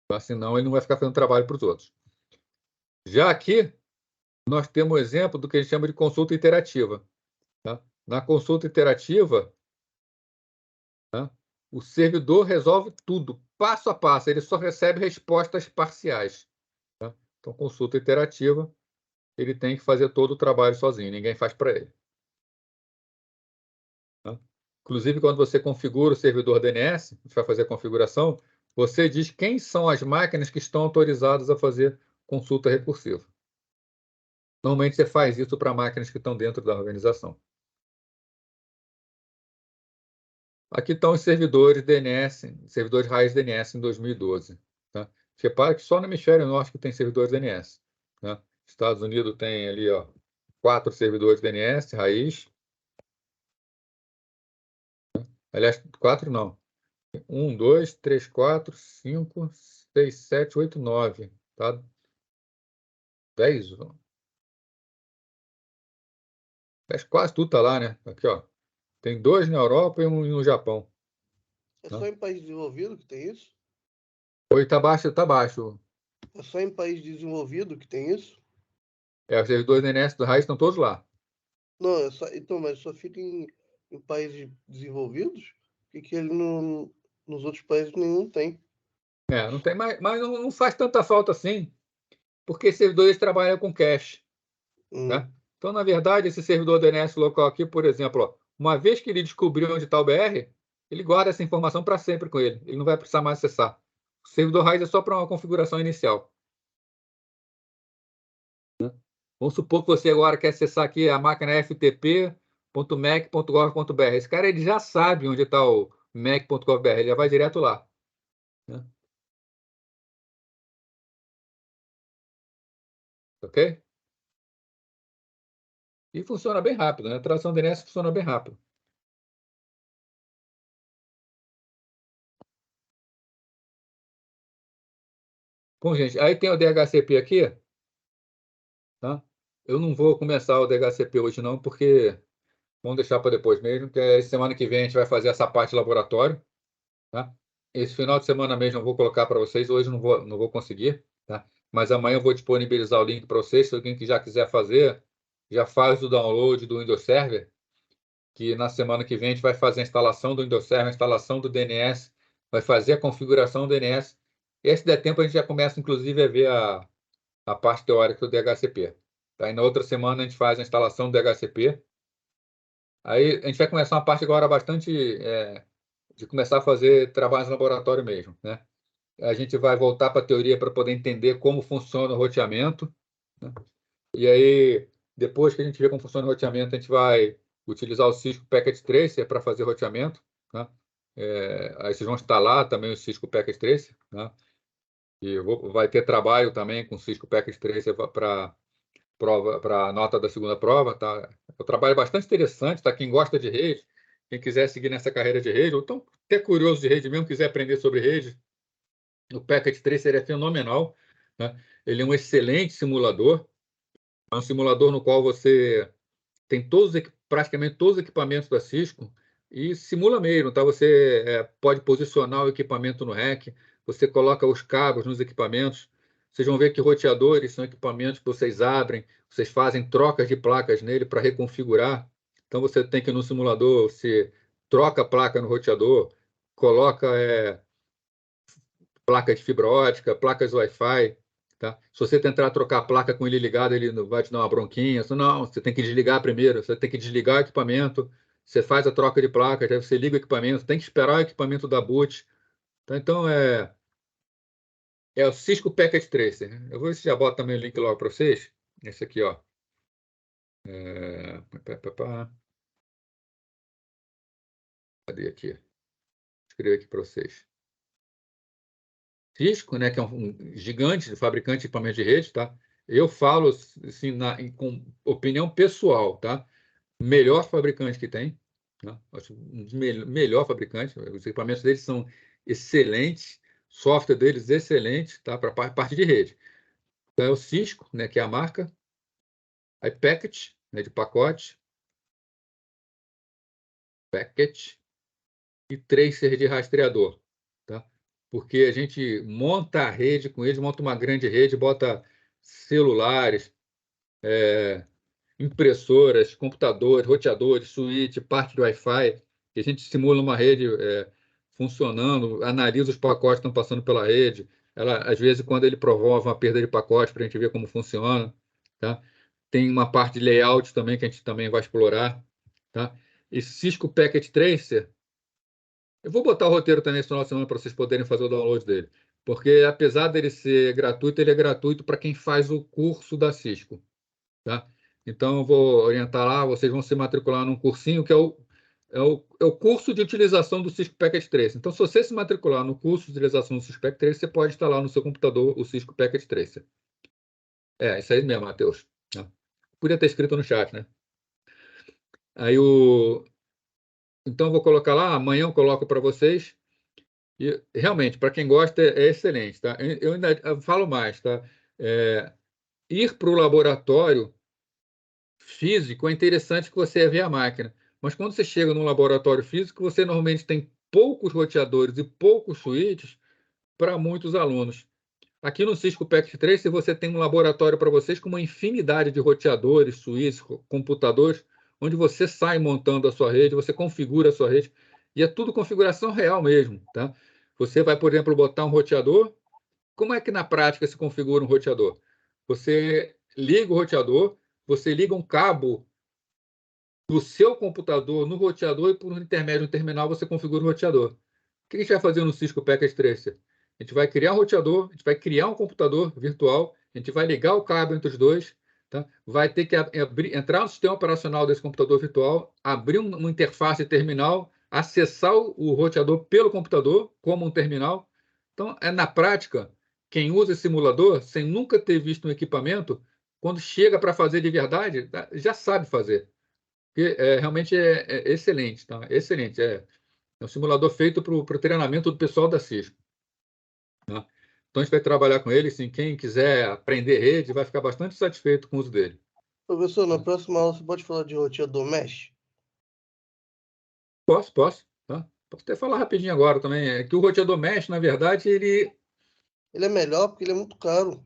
Tá? Senão, ele não vai ficar fazendo trabalho para os outros. Já aqui, nós temos o exemplo do que a gente chama de consulta interativa. Tá? Na consulta interativa, tá, o servidor resolve tudo, passo a passo, ele só recebe respostas parciais. Tá? Então, consulta interativa, ele tem que fazer todo o trabalho sozinho, ninguém faz para ele. Tá? Inclusive, quando você configura o servidor DNS, você vai fazer a configuração, você diz quem são as máquinas que estão autorizadas a fazer consulta recursiva. Normalmente, você faz isso para máquinas que estão dentro da organização. Aqui estão os servidores DNS, servidores raiz DNS em 2012. Tá? Repara que só no hemisfério norte que tem servidores DNS. Tá? Estados Unidos tem ali, ó, 4 servidores DNS, raiz. Aliás, 4 não. 1, 2, 3, 4, 5, 6, 7, 8, 9. Tá? 10. Quase tudo tá lá, né? Aqui, ó. Tem 2 na Europa e um no Japão.
É só em país desenvolvido que tem isso?
Oi, tá baixo, tá baixo.
É só em país desenvolvido que tem isso?
Os servidores DNS do raiz estão todos lá.
Não, então, mas só fica em países desenvolvidos? Que ele não, nos outros países nenhum tem.
Não tem mais, mas não faz tanta falta assim, porque esses servidores trabalham com cache. Né? Então, na verdade, esse servidor DNS local aqui, por exemplo, ó, uma vez que ele descobriu onde está o BR, ele guarda essa informação para sempre com ele. Ele não vai precisar mais acessar. O servidor raiz é só para uma configuração inicial. Né? Vamos supor que você agora quer acessar aqui a máquina ftp.mac.gov.br. Esse cara ele já sabe onde está o mac.gov.br, ele já vai direto lá. Né? Ok? E funciona bem rápido, né? A tradução DNS funciona bem rápido. Bom, gente, aí tem o DHCP aqui. Tá? Eu não vou começar o DHCP hoje não, porque vamos deixar para depois mesmo, que semana que vem a gente vai fazer essa parte laboratório. Tá? Esse final de semana mesmo eu vou colocar para vocês, hoje não vou conseguir, tá? Mas amanhã eu vou disponibilizar o link para vocês, se alguém que já quiser fazer, já faz o download do Windows Server, que na semana que vem a gente vai fazer a instalação do Windows Server, a instalação do DNS, vai fazer a configuração do DNS, e se der tempo a gente já começa inclusive a ver a parte teórica do DHCP. Tá? E na outra semana a gente faz a instalação do DHCP. Aí a gente vai começar uma parte agora bastante de começar a fazer trabalhos no laboratório mesmo. Né? A gente vai voltar para a teoria para poder entender como funciona o roteamento. Né? E aí, depois que a gente vê como funciona o roteamento, a gente vai utilizar o Cisco Packet Tracer para fazer roteamento. Né? Aí vocês vão instalar também o Cisco Packet Tracer. Né? E vai ter trabalho também com o Cisco Packet Tracer para a nota da segunda prova. Tá? É um trabalho bastante interessante, tá? Quem gosta de rede, quem quiser seguir nessa carreira de rede, ou então até curioso de rede mesmo, quiser aprender sobre rede, o Packet Tracer é fenomenal. Né? Ele é um excelente simulador. É um simulador no qual você tem praticamente todos os equipamentos da Cisco e simula mesmo. Tá? Você pode posicionar o equipamento no rack, você coloca os cabos nos equipamentos. Vocês vão ver que roteadores são equipamentos que vocês abrem, vocês fazem trocas de placas nele para reconfigurar. Então você tem que no simulador, você troca a placa no roteador, coloca placa de fibra ótica, placas Wi-Fi. Tá? Se você tentar trocar a placa com ele ligado, ele vai te dar uma bronquinha. Não, você tem que desligar primeiro, você tem que desligar o equipamento, você faz a troca de placas, aí você liga o equipamento, tem que esperar o equipamento dar boot. Tá? Então, é o Cisco Packet Tracer. Né? Eu vou ver se já boto também o link logo para vocês. Esse aqui, ó. Cadê aqui? Vou escrever aqui para vocês. Cisco, né, que é um gigante fabricante de equipamentos de rede, tá? Eu falo assim, com opinião pessoal, tá? Melhor fabricante que tem, tá? Acho melhor fabricante. Os equipamentos deles são excelentes, software deles excelente, tá? Para parte de rede. Então é o Cisco, né, que é a marca, aí Packet, né, de pacote, Packet e Tracer de rastreador, tá? Porque a gente monta a rede com eles, monta uma grande rede, bota celulares, impressoras, computadores, roteadores, switch, parte do Wi-Fi, que a gente simula uma rede funcionando, analisa os pacotes que estão passando pela rede. Às vezes, quando ele promove uma perda de pacote, para a gente ver como funciona. Tá? Tem uma parte de layout também que a gente também vai explorar. Tá? E Cisco Packet Tracer, eu vou botar o roteiro também esse final de semana para vocês poderem fazer o download dele. Porque, apesar dele ser gratuito, ele é gratuito para quem faz o curso da Cisco. Tá? Então, eu vou orientar lá, vocês vão se matricular num cursinho que é o curso de utilização do Cisco Packet Tracer. Então, se você se matricular no curso de utilização do Cisco Packet Tracer, você pode instalar no seu computador o Cisco Packet Tracer. Isso aí mesmo, Matheus. podia ter escrito no chat, né? Aí então eu vou colocar lá, amanhã eu coloco para vocês. E realmente, para quem gosta, é excelente, tá? Eu ainda falo mais, tá? Ir para o laboratório físico é interessante que você vê a máquina, mas quando você chega num laboratório físico, você normalmente tem poucos roteadores e poucos switches para muitos alunos. Aqui no Cisco PEX 3, se você tem um laboratório para vocês com uma infinidade de roteadores, switches, computadores, onde você sai montando a sua rede, você configura a sua rede, e é tudo configuração real mesmo, tá? Você vai, por exemplo, botar um roteador. Como é que na prática se configura um roteador? Você liga o roteador, você liga um cabo do seu computador no roteador e por intermédio do terminal você configura o roteador. O que a gente vai fazer no Cisco Packet Tracer? A gente vai criar um roteador, a gente vai criar um computador virtual, a gente vai ligar o cabo entre os dois, tá? Vai ter que entrar no sistema operacional desse computador virtual, abrir uma interface terminal, acessar o roteador pelo computador como um terminal. Então, na prática, quem usa esse simulador, sem nunca ter visto um equipamento, quando chega para fazer de verdade, já sabe fazer. Porque realmente é excelente, tá? Excelente. É um simulador feito para o treinamento do pessoal da Cisco. Tá? Então, a gente vai trabalhar com ele. Sim, quem quiser aprender rede vai ficar bastante satisfeito com o uso dele.
Professor, na
Tá?
próxima aula você pode falar de roteador mesh?
Posso. Tá? Posso até falar rapidinho agora também. É que o roteador mesh, na verdade, ele...
Ele é melhor porque ele é muito caro.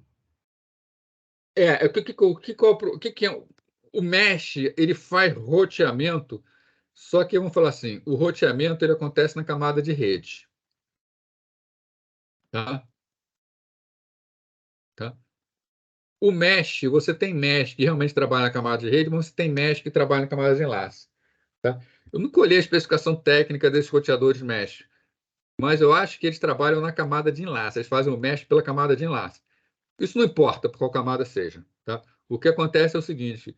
O que é? O mesh, ele faz roteamento, só que, vamos falar assim, o roteamento ele acontece na camada de rede. Tá? Tá? O mesh, você tem mesh que realmente trabalha na camada de rede, mas você tem mesh que trabalha na camada de enlace. Tá? Eu não colhi a especificação técnica desses roteadores mesh, mas eu acho que eles trabalham na camada de enlace, eles fazem o mesh pela camada de enlace. Isso não importa por qual camada seja. Tá? O que acontece é o seguinte,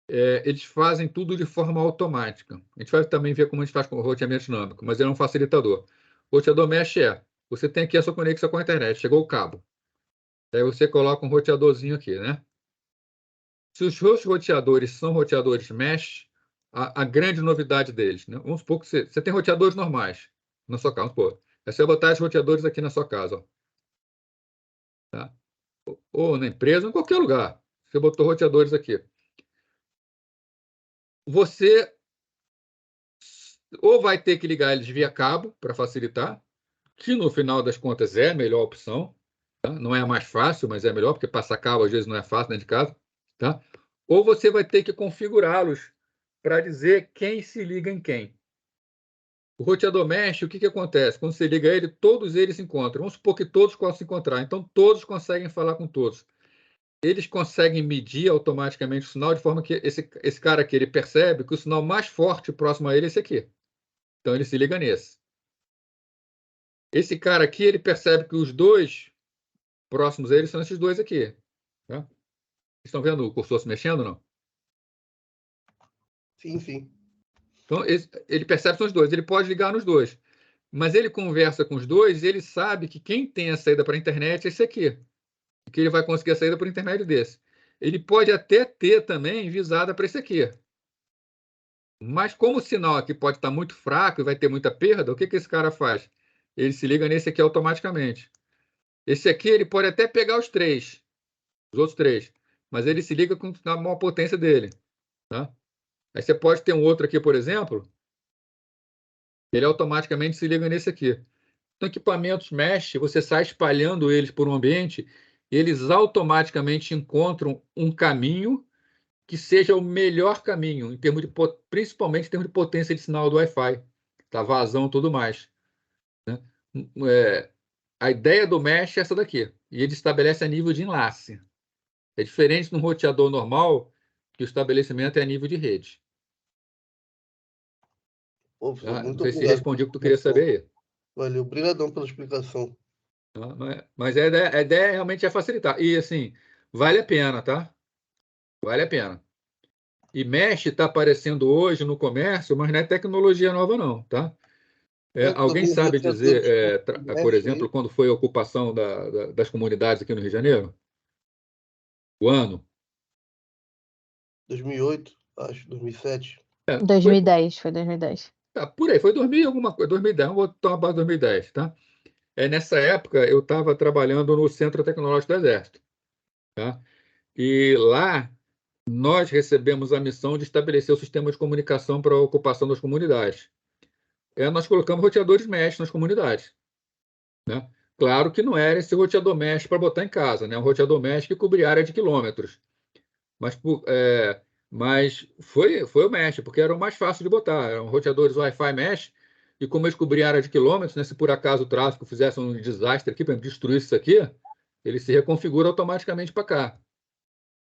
eles fazem tudo de forma automática. A gente vai também ver como a gente faz com o roteamento dinâmico, mas ele é um facilitador. O roteador mesh você tem aqui a sua conexão com a internet, chegou o cabo. Aí você coloca um roteadorzinho aqui, né? Se os seus roteadores são roteadores mesh, a grande novidade deles, né? Vamos supor que você tem roteadores normais na sua casa. Vamos supor, você vai botar os roteadores aqui na sua casa, ó, tá? Ou na empresa, ou em qualquer lugar. Você botou roteadores aqui. Você ou vai ter que ligar eles via cabo para facilitar, que no final das contas é a melhor opção, tá? Não é a mais fácil, mas é a melhor, porque passar cabo às vezes não é fácil dentro de casa, tá? Ou você vai ter que configurá-los para dizer quem se liga em quem. O roteador mesh, o que acontece? Quando você liga ele, todos eles se encontram. Vamos supor que todos possam se encontrar. Então, todos conseguem falar com todos. Eles conseguem medir automaticamente o sinal de forma que esse cara aqui ele percebe que o sinal mais forte próximo a ele é esse aqui. Então, ele se liga nesse. Esse cara aqui, ele percebe que os dois próximos a ele são esses dois aqui. Tá? Estão vendo o cursor se mexendo ou não?
Sim, sim.
Então, ele percebe que são os dois. Ele pode ligar nos dois. Mas ele conversa com os dois e ele sabe que quem tem a saída para a internet é esse aqui. Que ele vai conseguir a saída por intermédio desse. Ele pode até ter também visada para esse aqui. Mas como o sinal aqui pode estar muito fraco e vai ter muita perda, o que esse cara faz? Ele se liga nesse aqui automaticamente. Esse aqui ele pode até pegar os outros três, mas ele se liga com a maior potência dele. Tá? Aí você pode ter um outro aqui, por exemplo, ele automaticamente se liga nesse aqui. Então, equipamentos mesh, você sai espalhando eles por um ambiente, eles automaticamente encontram um caminho que seja o melhor caminho, em termos principalmente em termos de potência de sinal do Wi-Fi, tá? Vazão e tudo mais. Né? A ideia do mesh é essa daqui, e ele estabelece a nível de enlace. É diferente de um roteador normal, que o estabelecimento é a nível de rede.
Ô, professor,
Tá? Não
muito
sei se
obrigado pela
respondi o que tu queria
explicação.
saber aí.
Valeu, obrigadão pela explicação.
Tá? Mas a ideia realmente é facilitar. E, assim, vale a pena, tá? Vale a pena. E mesh está aparecendo hoje no comércio, mas não é tecnologia nova, não, tá? Alguém
Alguns
sabe
roteadores
dizer, por
mesh
exemplo,
aí.
quando foi a ocupação das comunidades aqui no Rio de Janeiro? O ano?
2008, acho, 2007.
2010, foi 2010.
Por aí, foi 2000 alguma coisa, 2010, vou botar uma base 2010, tá? Nessa época, eu estava trabalhando no Centro Tecnológico do Exército, tá? E lá nós recebemos a missão de estabelecer o sistema de comunicação para a ocupação das comunidades. Nós colocamos roteadores mesh nas comunidades, né? Claro que não era esse roteador mesh para botar em casa, né? Um roteador mesh que cobria área de quilômetros. Mas foi o mesh, porque era o mais fácil de botar. Eram roteadores Wi-Fi mesh, e como eles cobriam área de quilômetros, né? Se por acaso o tráfego fizesse um desastre aqui, para destruir isso aqui, ele se reconfigura automaticamente para cá.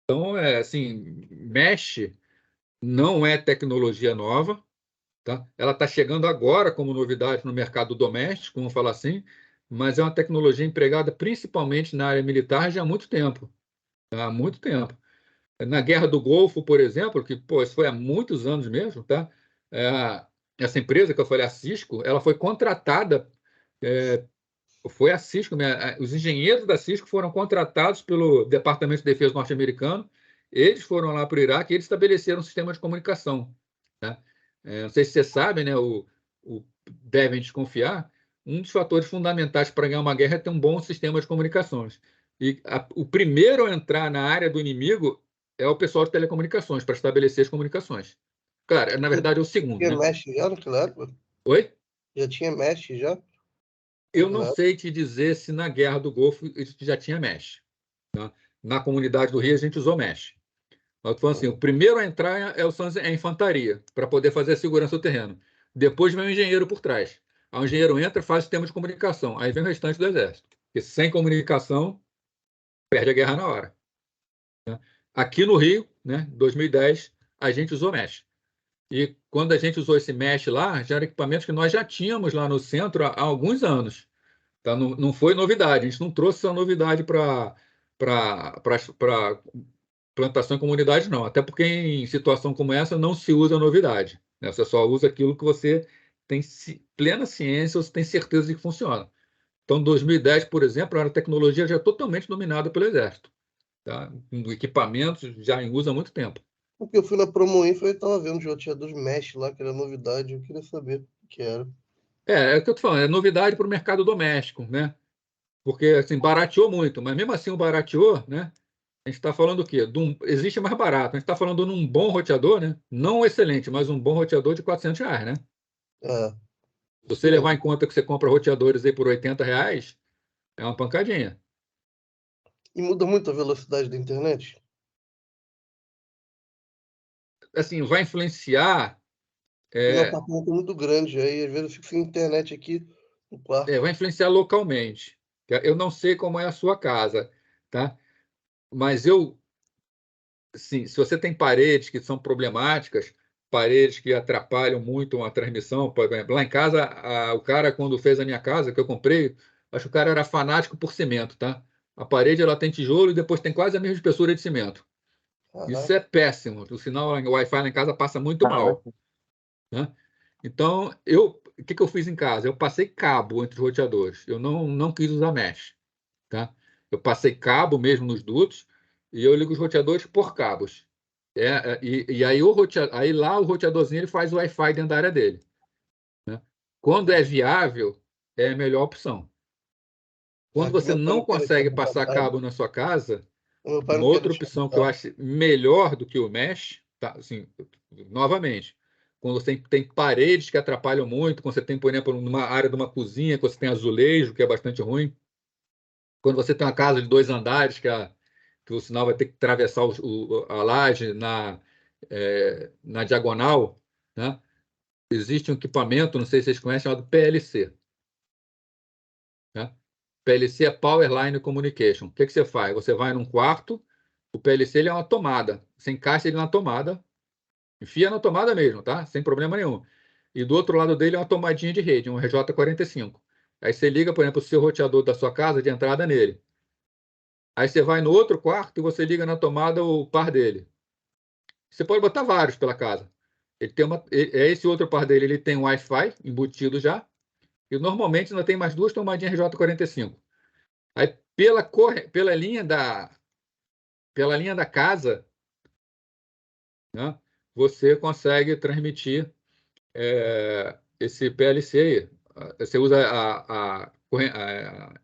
Então, assim, mesh não é tecnologia nova, tá? Ela está chegando agora como novidade no mercado doméstico, vamos falar assim, mas é uma tecnologia empregada principalmente na área militar já há muito tempo, tá? Há muito tempo. Na Guerra do Golfo, por exemplo, que pô, isso foi há muitos anos mesmo, tá? Essa empresa que eu falei, a Cisco, ela foi contratada, foi a Cisco, os engenheiros da Cisco foram contratados pelo Departamento de Defesa norte-americano, eles foram lá para o Iraque e eles estabeleceram um sistema de comunicação, tá? Não sei se você sabe, né? Devem desconfiar, um dos fatores fundamentais para ganhar uma guerra é ter um bom sistema de comunicações. E o primeiro a entrar na área do inimigo é o pessoal de telecomunicações, para estabelecer as comunicações. Claro, na verdade é o segundo,
Tinha
né?
mesh já naquela época?
Oi?
Já tinha mesh já?
Eu não sei te dizer se na Guerra do Golfo já tinha mesh, tá? Na comunidade do Rio a gente usou mesh. Mas eu tô falando assim, o primeiro a entrar é a infantaria, para poder fazer a segurança do terreno. Depois vem o engenheiro por trás. Aí o engenheiro entra, faz sistema de comunicação. Aí vem o restante do exército. Porque sem comunicação, perde a guerra na hora. Aqui no Rio, né, 2010, a gente usou mesh. E quando a gente usou esse mesh lá, já eram equipamentos que nós já tínhamos lá no centro há alguns anos. Tá? Não foi novidade, a gente não trouxe essa novidade para plantação em comunidade, não. Até porque em situação como essa não se usa novidade, né? Você só usa aquilo que você tem plena ciência, você tem certeza de que funciona. Então, 2010, por exemplo, era uma tecnologia já totalmente dominada pelo Exército, tá? Com equipamentos já em uso há muito tempo.
Porque eu fui na Promo Info e estava vendo os roteadores mesh lá, que era novidade, eu queria saber o que era.
É o que eu estou falando, é novidade para o mercado doméstico, né? Porque assim, barateou muito, mas mesmo assim o barateou, né? A gente está falando o quê? Existe mais barato. A gente está falando de um bom roteador, né? Não um excelente, mas um bom roteador de R$ 400, né?
É,
Se você levar em conta que você compra roteadores aí por R$ 80, é uma pancadinha.
E muda muito a velocidade da internet?
Assim, vai influenciar,
Porque meu apartamento é muito grande, aí às vezes eu fico sem internet aqui no quarto.
vai influenciar localmente. Eu não sei como é a sua casa, tá? Mas assim, se você tem paredes que são problemáticas, paredes que atrapalham muito uma transmissão, por exemplo, lá em casa, o cara, quando fez a minha casa, que eu comprei, acho que o cara era fanático por cimento, tá? A parede ela tem tijolo e depois tem quase a mesma espessura de cimento. Isso
Caraca.
é péssimo. O sinal, o Wi-Fi lá em casa passa muito mal, né? Então, o que eu fiz em casa? Eu passei cabo entre os roteadores. Eu não quis usar mesh, tá? Eu passei cabo mesmo nos dutos e eu ligo os roteadores por cabos. E aí, aí lá o roteadorzinho ele faz o Wi-Fi dentro da área dele, né? Quando é viável, é a melhor opção. Quando
Aqui
você
meu pai
não
não quer deixar
consegue
botar
passar
cabo.
cabo na sua casa,
Meu pai
uma
não quer
outra
deixar
opção que eu
botar.
acho melhor do que o mesh, tá? Assim, novamente, quando você tem paredes que atrapalham muito, quando você tem, por exemplo, numa área de uma cozinha, que você tem azulejo, que é bastante ruim, quando você tem uma casa de 2 andares, que o sinal vai ter que atravessar a laje na diagonal, né? Existe um equipamento, não sei se vocês conhecem, chamado PLC, né? PLC é Power Line Communication. O que você faz? Você vai num quarto, o PLC ele é uma tomada. Você encaixa ele na tomada, enfia na tomada mesmo, tá? Sem problema nenhum. E do outro lado dele é uma tomadinha de rede, um RJ45. Aí você liga, por exemplo, o seu roteador da sua casa de entrada nele. Aí você vai no outro quarto e você liga na tomada o par dele. Você pode botar vários pela casa. Esse outro par dele, ele tem um Wi-Fi embutido já. E normalmente ainda tem mais 2 tomadinhas RJ45. Aí pela linha da casa, né, você consegue transmitir esse PLC aí. Você usa a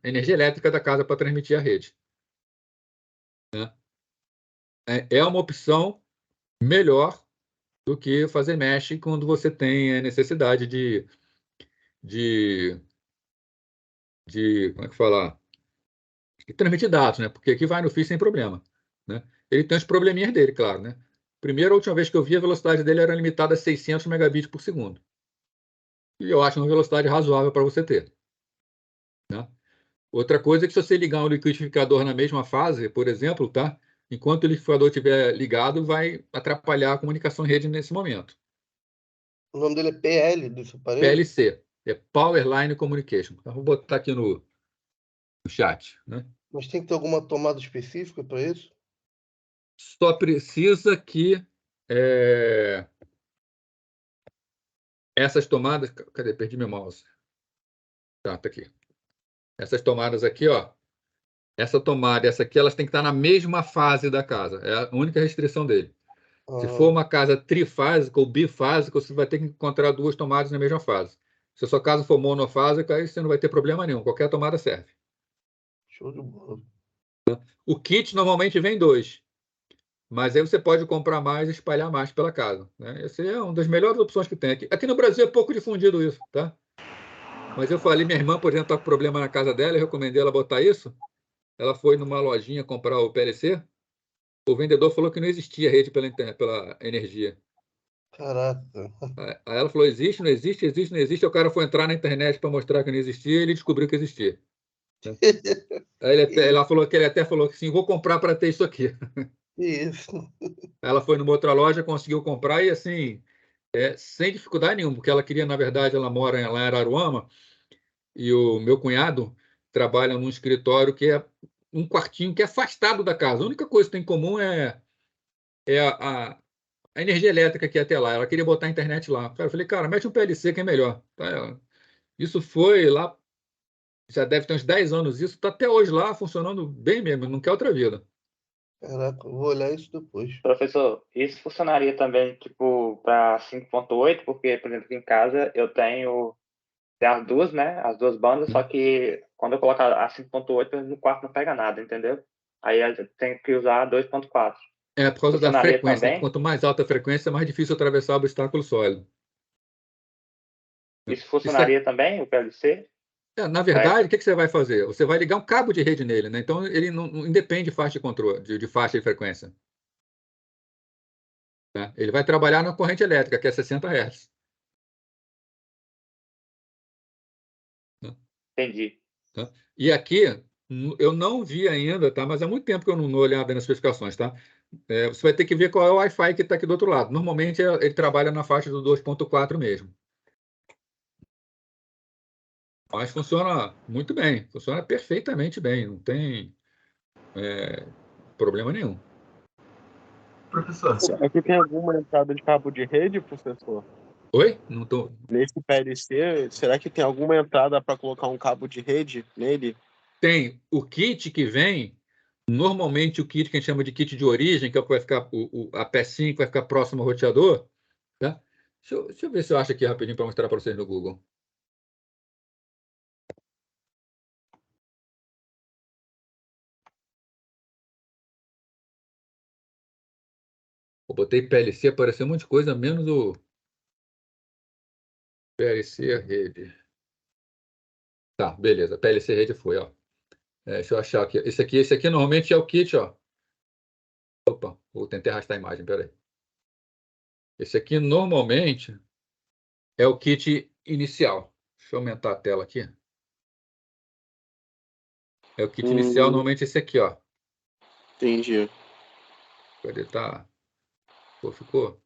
energia elétrica da casa para transmitir a rede. Né? É uma opção melhor do que fazer mesh quando você tem a necessidade de como é que falar? De transmitir dados, né? Porque aqui vai no fio sem problema. Né? Ele tem os probleminhas dele, claro. Né? Primeiro, a última vez que eu vi, a velocidade dele era limitada a 600 megabits por segundo. E eu acho uma velocidade razoável para você ter. Né? Outra coisa é que se você ligar um liquidificador na mesma fase, por exemplo, tá? Enquanto o liquidificador estiver ligado, vai atrapalhar a comunicação em rede nesse momento.
O nome dele é PL, desse aparelho?
PLC, é Power Line Communication. Então, vou botar aqui no chat. Né?
Mas tem que ter alguma tomada específica para isso?
Só precisa que essas tomadas... Cadê? Perdi meu mouse. Tá aqui. Essas tomadas aqui, ó. Essa tomada e essa aqui, elas têm que estar na mesma fase da casa. É a única restrição dele. Se for uma casa trifásica ou bifásica, você vai ter que encontrar duas tomadas na mesma fase. Se a sua casa for monofásica, aí você não vai ter problema nenhum. Qualquer tomada serve.
Show de bola.
O kit normalmente vem 2. Mas aí você pode comprar mais e espalhar mais pela casa. Né? Essa é uma das melhores opções que tem aqui. Aqui no Brasil é pouco difundido isso, tá? Mas eu falei, minha irmã, por exemplo, está com problema na casa dela, eu recomendei ela botar isso. Ela foi numa lojinha comprar o PLC. O vendedor falou que não existia rede pela energia.
Caraca.
Aí ela falou, existe, não existe, existe, não existe. O cara foi entrar na internet para mostrar que não existia e ele descobriu que existia. Aí ela falou que ele até falou que sim, vou comprar para ter isso aqui.
Isso.
Ela foi numa outra loja, conseguiu comprar e assim, sem dificuldade nenhuma, porque ela queria, na verdade, ela mora lá em Araruama e o meu cunhado trabalha num escritório que é um quartinho que é afastado da casa. A única coisa que tem em comum é a energia elétrica que ia até lá. Ela queria botar a internet lá. Cara, eu falei, cara, mete um PLC que é melhor. Isso foi lá, já deve ter uns 10 anos, isso está até hoje lá funcionando bem mesmo, não quer outra vida.
Caraca, eu vou olhar isso depois.
Professor, isso funcionaria também, tipo, para 5.8, porque, por exemplo, aqui em casa eu tenho as duas, né? As duas bandas, só que quando eu coloco a 5.8 no quarto não pega nada, entendeu? Aí eu tenho que usar a 2.4.
Por causa da
Funcionaria
frequência.
também?
Quanto mais alta a frequência, mais difícil atravessar o obstáculo sólido.
Isso funcionaria também, o PLC?
Na verdade, o que você vai fazer? Você vai ligar um cabo de rede nele, né? Então ele não independe de faixa de controle, de faixa de frequência. Né? Ele vai trabalhar na corrente elétrica, que é 60 Hz. Né?
Entendi.
Tá? E aqui, eu não vi ainda, tá? Mas há muito tempo que eu não dou olhada nas especificações, tá? Você vai ter que ver qual é o Wi-Fi que está aqui do outro lado. Normalmente ele trabalha na faixa do 2.4 mesmo. Mas funciona muito bem, funciona perfeitamente bem, não tem problema nenhum.
Professor, será que tem alguma entrada de cabo de rede, professor?
Oi? Não tô...
Nesse PLC, será que tem alguma entrada para colocar um cabo de rede nele?
Tem o kit que vem, normalmente o kit que a gente chama de kit de origem, que é o que vai ficar, a pecinha que vai ficar próximo ao roteador. Tá? Deixa eu ver se eu acho aqui rapidinho para mostrar para vocês no Google. Eu botei PLC, apareceu um monte de coisa, menos o PLC rede. Tá, beleza. PLC rede foi, ó. Deixa eu achar aqui. Esse aqui normalmente é o kit, ó. Opa, vou tentar arrastar a imagem, peraí. Esse aqui normalmente é o kit inicial. Deixa eu aumentar a tela aqui. É o kit inicial, normalmente esse aqui, ó.
Entendi.
Cadê? Tá. Pô, ficou.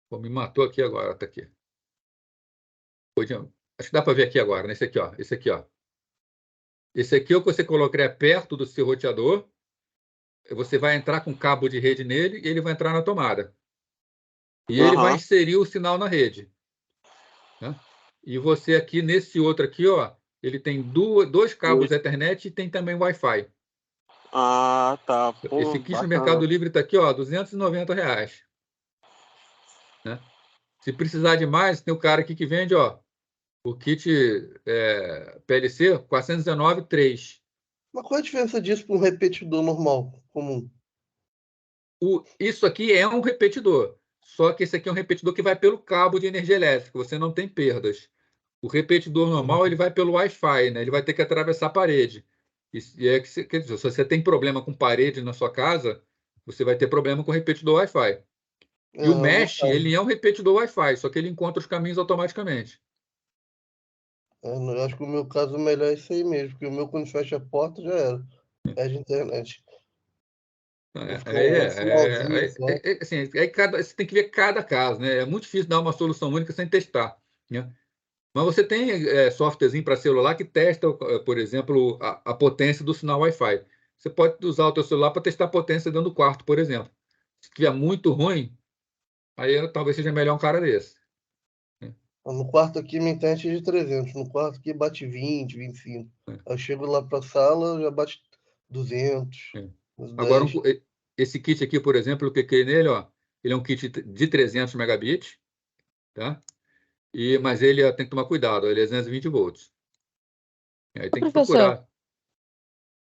Pô, me matou aqui agora, tá aqui. Acho que dá para ver aqui agora, nesse aqui, ó. Esse aqui, ó. Esse aqui é o que você colocaria perto do seu roteador. Você vai entrar com cabo de rede nele e ele vai entrar na tomada. E ele vai inserir o sinal na rede. Né? E você aqui, nesse outro aqui, ó, ele tem dois cabos Ethernet e tem também Wi-Fi.
Ah, tá. Pô,
Esse kit no
bacana.
Mercado Livre está aqui, ó, R$ 290, né? Se precisar de mais, tem o cara aqui que vende, ó, o kit PLC 419 3.
Mas qual é a diferença disso para um repetidor normal, comum?
Isso aqui é um repetidor, só que esse aqui é um repetidor que vai pelo cabo de energia elétrica, você não tem perdas. O repetidor normal ele vai pelo Wi-Fi, né? Ele vai ter que atravessar a parede. Quer dizer, se você tem problema com parede na sua casa, você vai ter problema com o repetidor Wi-Fi. E o Mesh, ele é um repetidor Wi-Fi, só que ele encontra os caminhos automaticamente.
Eu acho que o meu caso melhor é isso aí mesmo, porque o meu, quando fecha a porta, já era. Perde internet. Vou ficar um sinalzinho só.
Assim, você tem que ver cada caso, né? É muito difícil dar uma solução única sem testar, né? Mas você tem softwarezinho para celular que testa, por exemplo, a potência do sinal Wi-Fi. Você pode usar o teu celular para testar a potência dentro do quarto, por exemplo. Se estiver muito ruim, aí talvez seja melhor um cara desse.
No quarto aqui, minha internet é de 300. No quarto aqui bate 20, 25. Aí eu chego lá para a sala, já bate 200, uns
Agora,
10.
esse kit aqui, por exemplo, o que é nele, ó, ele é um kit de 300 megabits, tá? Mas ele tem que tomar cuidado, ele é 220 volts. Aí tem que
Professor,
procurar.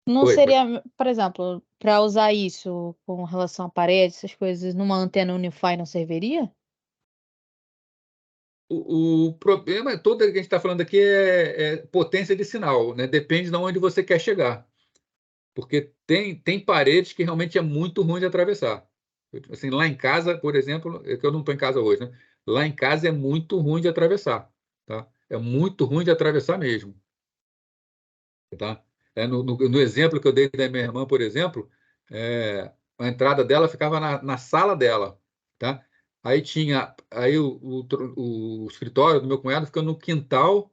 não
Oi,
seria, por exemplo, para usar isso com relação à parede, essas coisas, numa antena Wi-Fi não serviria?
o problema todo que a gente está falando aqui é potência de sinal, né? Depende de onde você quer chegar. Porque tem paredes que realmente é muito ruim de atravessar. Assim, lá em casa, por exemplo, é que eu não estou em casa hoje, né? Lá em casa é muito ruim de atravessar, tá? É muito ruim de atravessar mesmo, tá? No exemplo que eu dei da minha irmã, por exemplo, a entrada dela ficava na sala dela, tá? Aí o escritório do meu cunhado fica no quintal,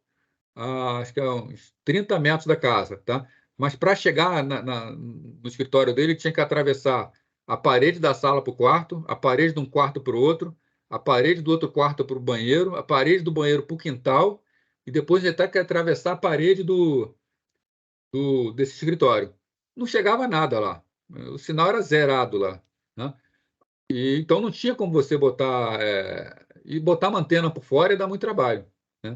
acho que é uns 30 metros da casa, tá? Mas para chegar no escritório dele, tinha que atravessar a parede da sala para o quarto, a parede de um quarto para o outro, a parede do outro quarto para o banheiro, a parede do banheiro para o quintal, e depois ele tem que atravessar a parede desse escritório. Não chegava nada lá. O sinal era zerado lá, né? Então não tinha como você botar e botar uma antena por fora e dar muito trabalho, né?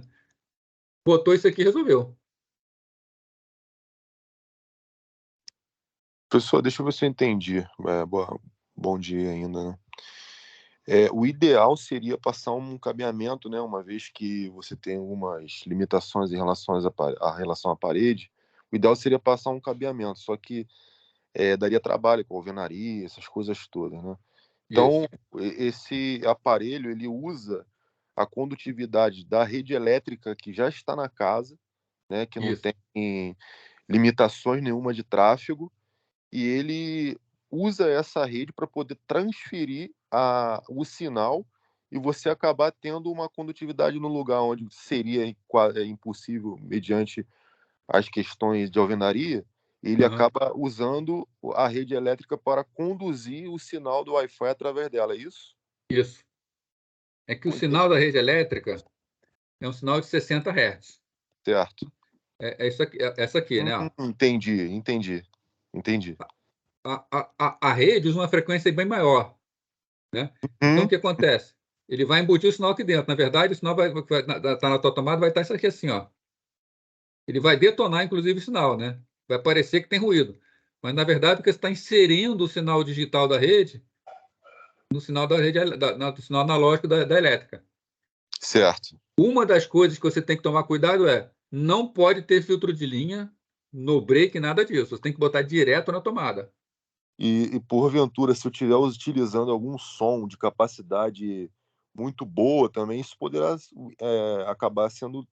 Botou isso aqui e resolveu.
Professor, deixa eu ver se eu entendi. Bom dia ainda, né? O ideal seria passar um cabeamento, né? Uma vez que você tem algumas limitações em relação à parede, o ideal seria passar um cabeamento, só que daria trabalho com alvenaria, essas coisas todas, né? Então, esse aparelho, ele usa a condutividade da rede elétrica que já está na casa, né? Que não
Isso.
tem limitações nenhuma de tráfego, e ele usa essa rede para poder transferir o sinal e você acabar tendo uma condutividade no lugar onde seria impossível mediante as questões de alvenaria, ele acaba usando a rede elétrica para conduzir o sinal do Wi-Fi através dela, é isso?
Isso. É que o sinal da rede elétrica é um sinal de 60 Hz.
Certo.
Isso aqui, essa aqui, né?
Entendi.
A rede usa uma frequência bem maior, né? Então, o que acontece? Ele vai embutir o sinal aqui dentro. Na verdade, o sinal vai estar na tua tomada, vai estar isso aqui assim, ó. Ele vai detonar, inclusive, o sinal, né? Vai parecer que tem ruído. Mas, na verdade, porque você está inserindo o sinal digital da rede no sinal da rede, no sinal analógico da elétrica.
Certo.
Uma das coisas que você tem que tomar cuidado não pode ter filtro de linha no break, nada disso. Você tem que botar direto na tomada.
E porventura, se eu estiver utilizando algum som de capacidade muito boa também, isso poderá acabar sendo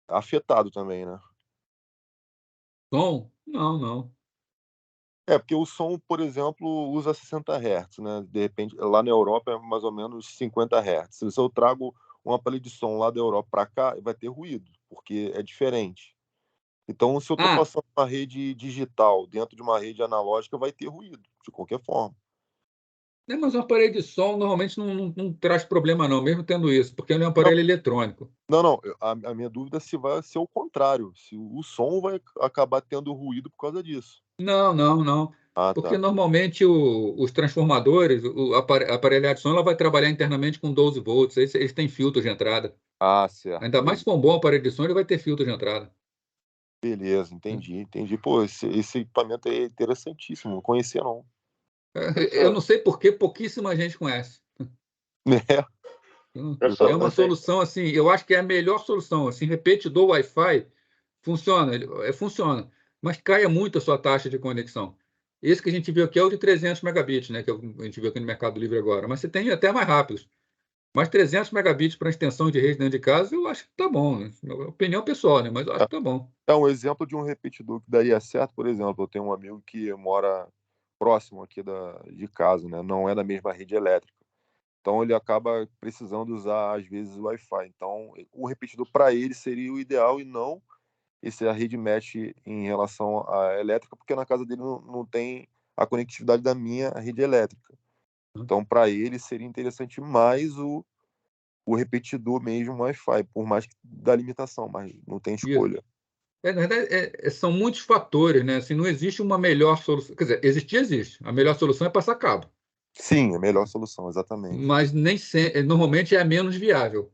afetado também, né?
Som? Não.
Porque o som, por exemplo, usa 60 Hz, né? De repente, lá na Europa é mais ou menos 50 Hz. Se eu trago um aparelho de som lá da Europa para cá, vai ter ruído, porque é diferente. Então, se eu estou passando uma rede digital dentro de uma rede analógica, vai ter ruído, de qualquer forma.
Mas um aparelho de som normalmente não traz problema, não, mesmo tendo isso, porque ele é um aparelho eletrônico.
Não. A minha dúvida é se vai ser o contrário, se o som vai acabar tendo ruído por causa disso.
Não.
Ah,
Porque
tá.
normalmente os transformadores, a aparelhagem de som, ela vai trabalhar internamente com 12 volts. Eles têm filtro de entrada.
Ah, certo.
Ainda mais se for um bom aparelho de som, ele vai ter filtro de entrada.
Beleza, entendi. Pô, esse equipamento aí é interessantíssimo, não conhecia não.
Eu não sei por que pouquíssima gente conhece. É uma solução assim, eu acho que é a melhor solução. Assim, repetidor Wi-Fi funciona, mas cai muito a sua taxa de conexão. Esse que a gente viu aqui é o de 300 megabits, né, que a gente viu aqui no Mercado Livre agora. Mas você tem até mais rápidos. Mas 300 megabits para extensão de rede dentro de casa, eu acho que tá bom, né? Opinião pessoal, né? Mas eu acho que tá bom.
É um exemplo de um repetidor que daria certo, por exemplo, eu tenho um amigo que mora próximo aqui de casa, né? Não é da mesma rede elétrica. Então ele acaba precisando usar, às vezes, o Wi-Fi. Então, o repetidor para ele seria o ideal e não a rede mesh em relação à elétrica, porque na casa dele não tem a conectividade da minha rede elétrica. Então, para ele, seria interessante mais o repetidor mesmo Wi-Fi, por mais que dá limitação, mas não tem escolha.
Na verdade, são muitos fatores, né? Assim, não existe uma melhor solução. Quer dizer, existe. A melhor solução é passar cabo.
Sim, a melhor solução, exatamente.
Mas normalmente é a menos viável.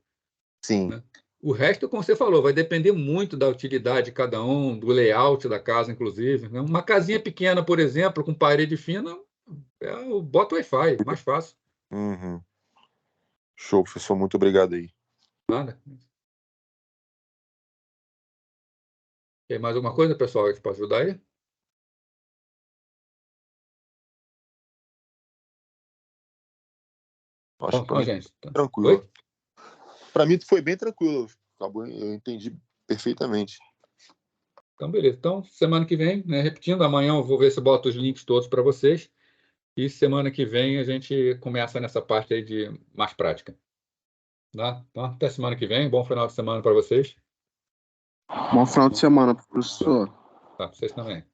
Sim.
Né? O resto, como você falou, vai depender muito da utilidade de cada um, do layout da casa, inclusive. Né? Uma casinha pequena, por exemplo, com parede fina, bota Wi-Fi, mais fácil.
Uhum. Show, professor. Muito obrigado aí.
Nada. Tem mais alguma coisa, pessoal, que pode ajudar aí?
Acho que
Gente.
tranquilo.
Oi?
Para mim foi bem tranquilo. Eu entendi perfeitamente.
Então, beleza. Então, semana que vem, né, repetindo, amanhã eu vou ver se eu boto os links todos para vocês. E semana que vem a gente começa nessa parte aí de mais prática. Tá? Então, até semana que vem. Bom final de semana para vocês.
Bom final de semana, professor.
Tá, vocês também.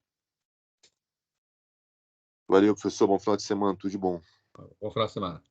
Valeu, professor. Bom final de semana. Tudo de bom.
Bom final de semana.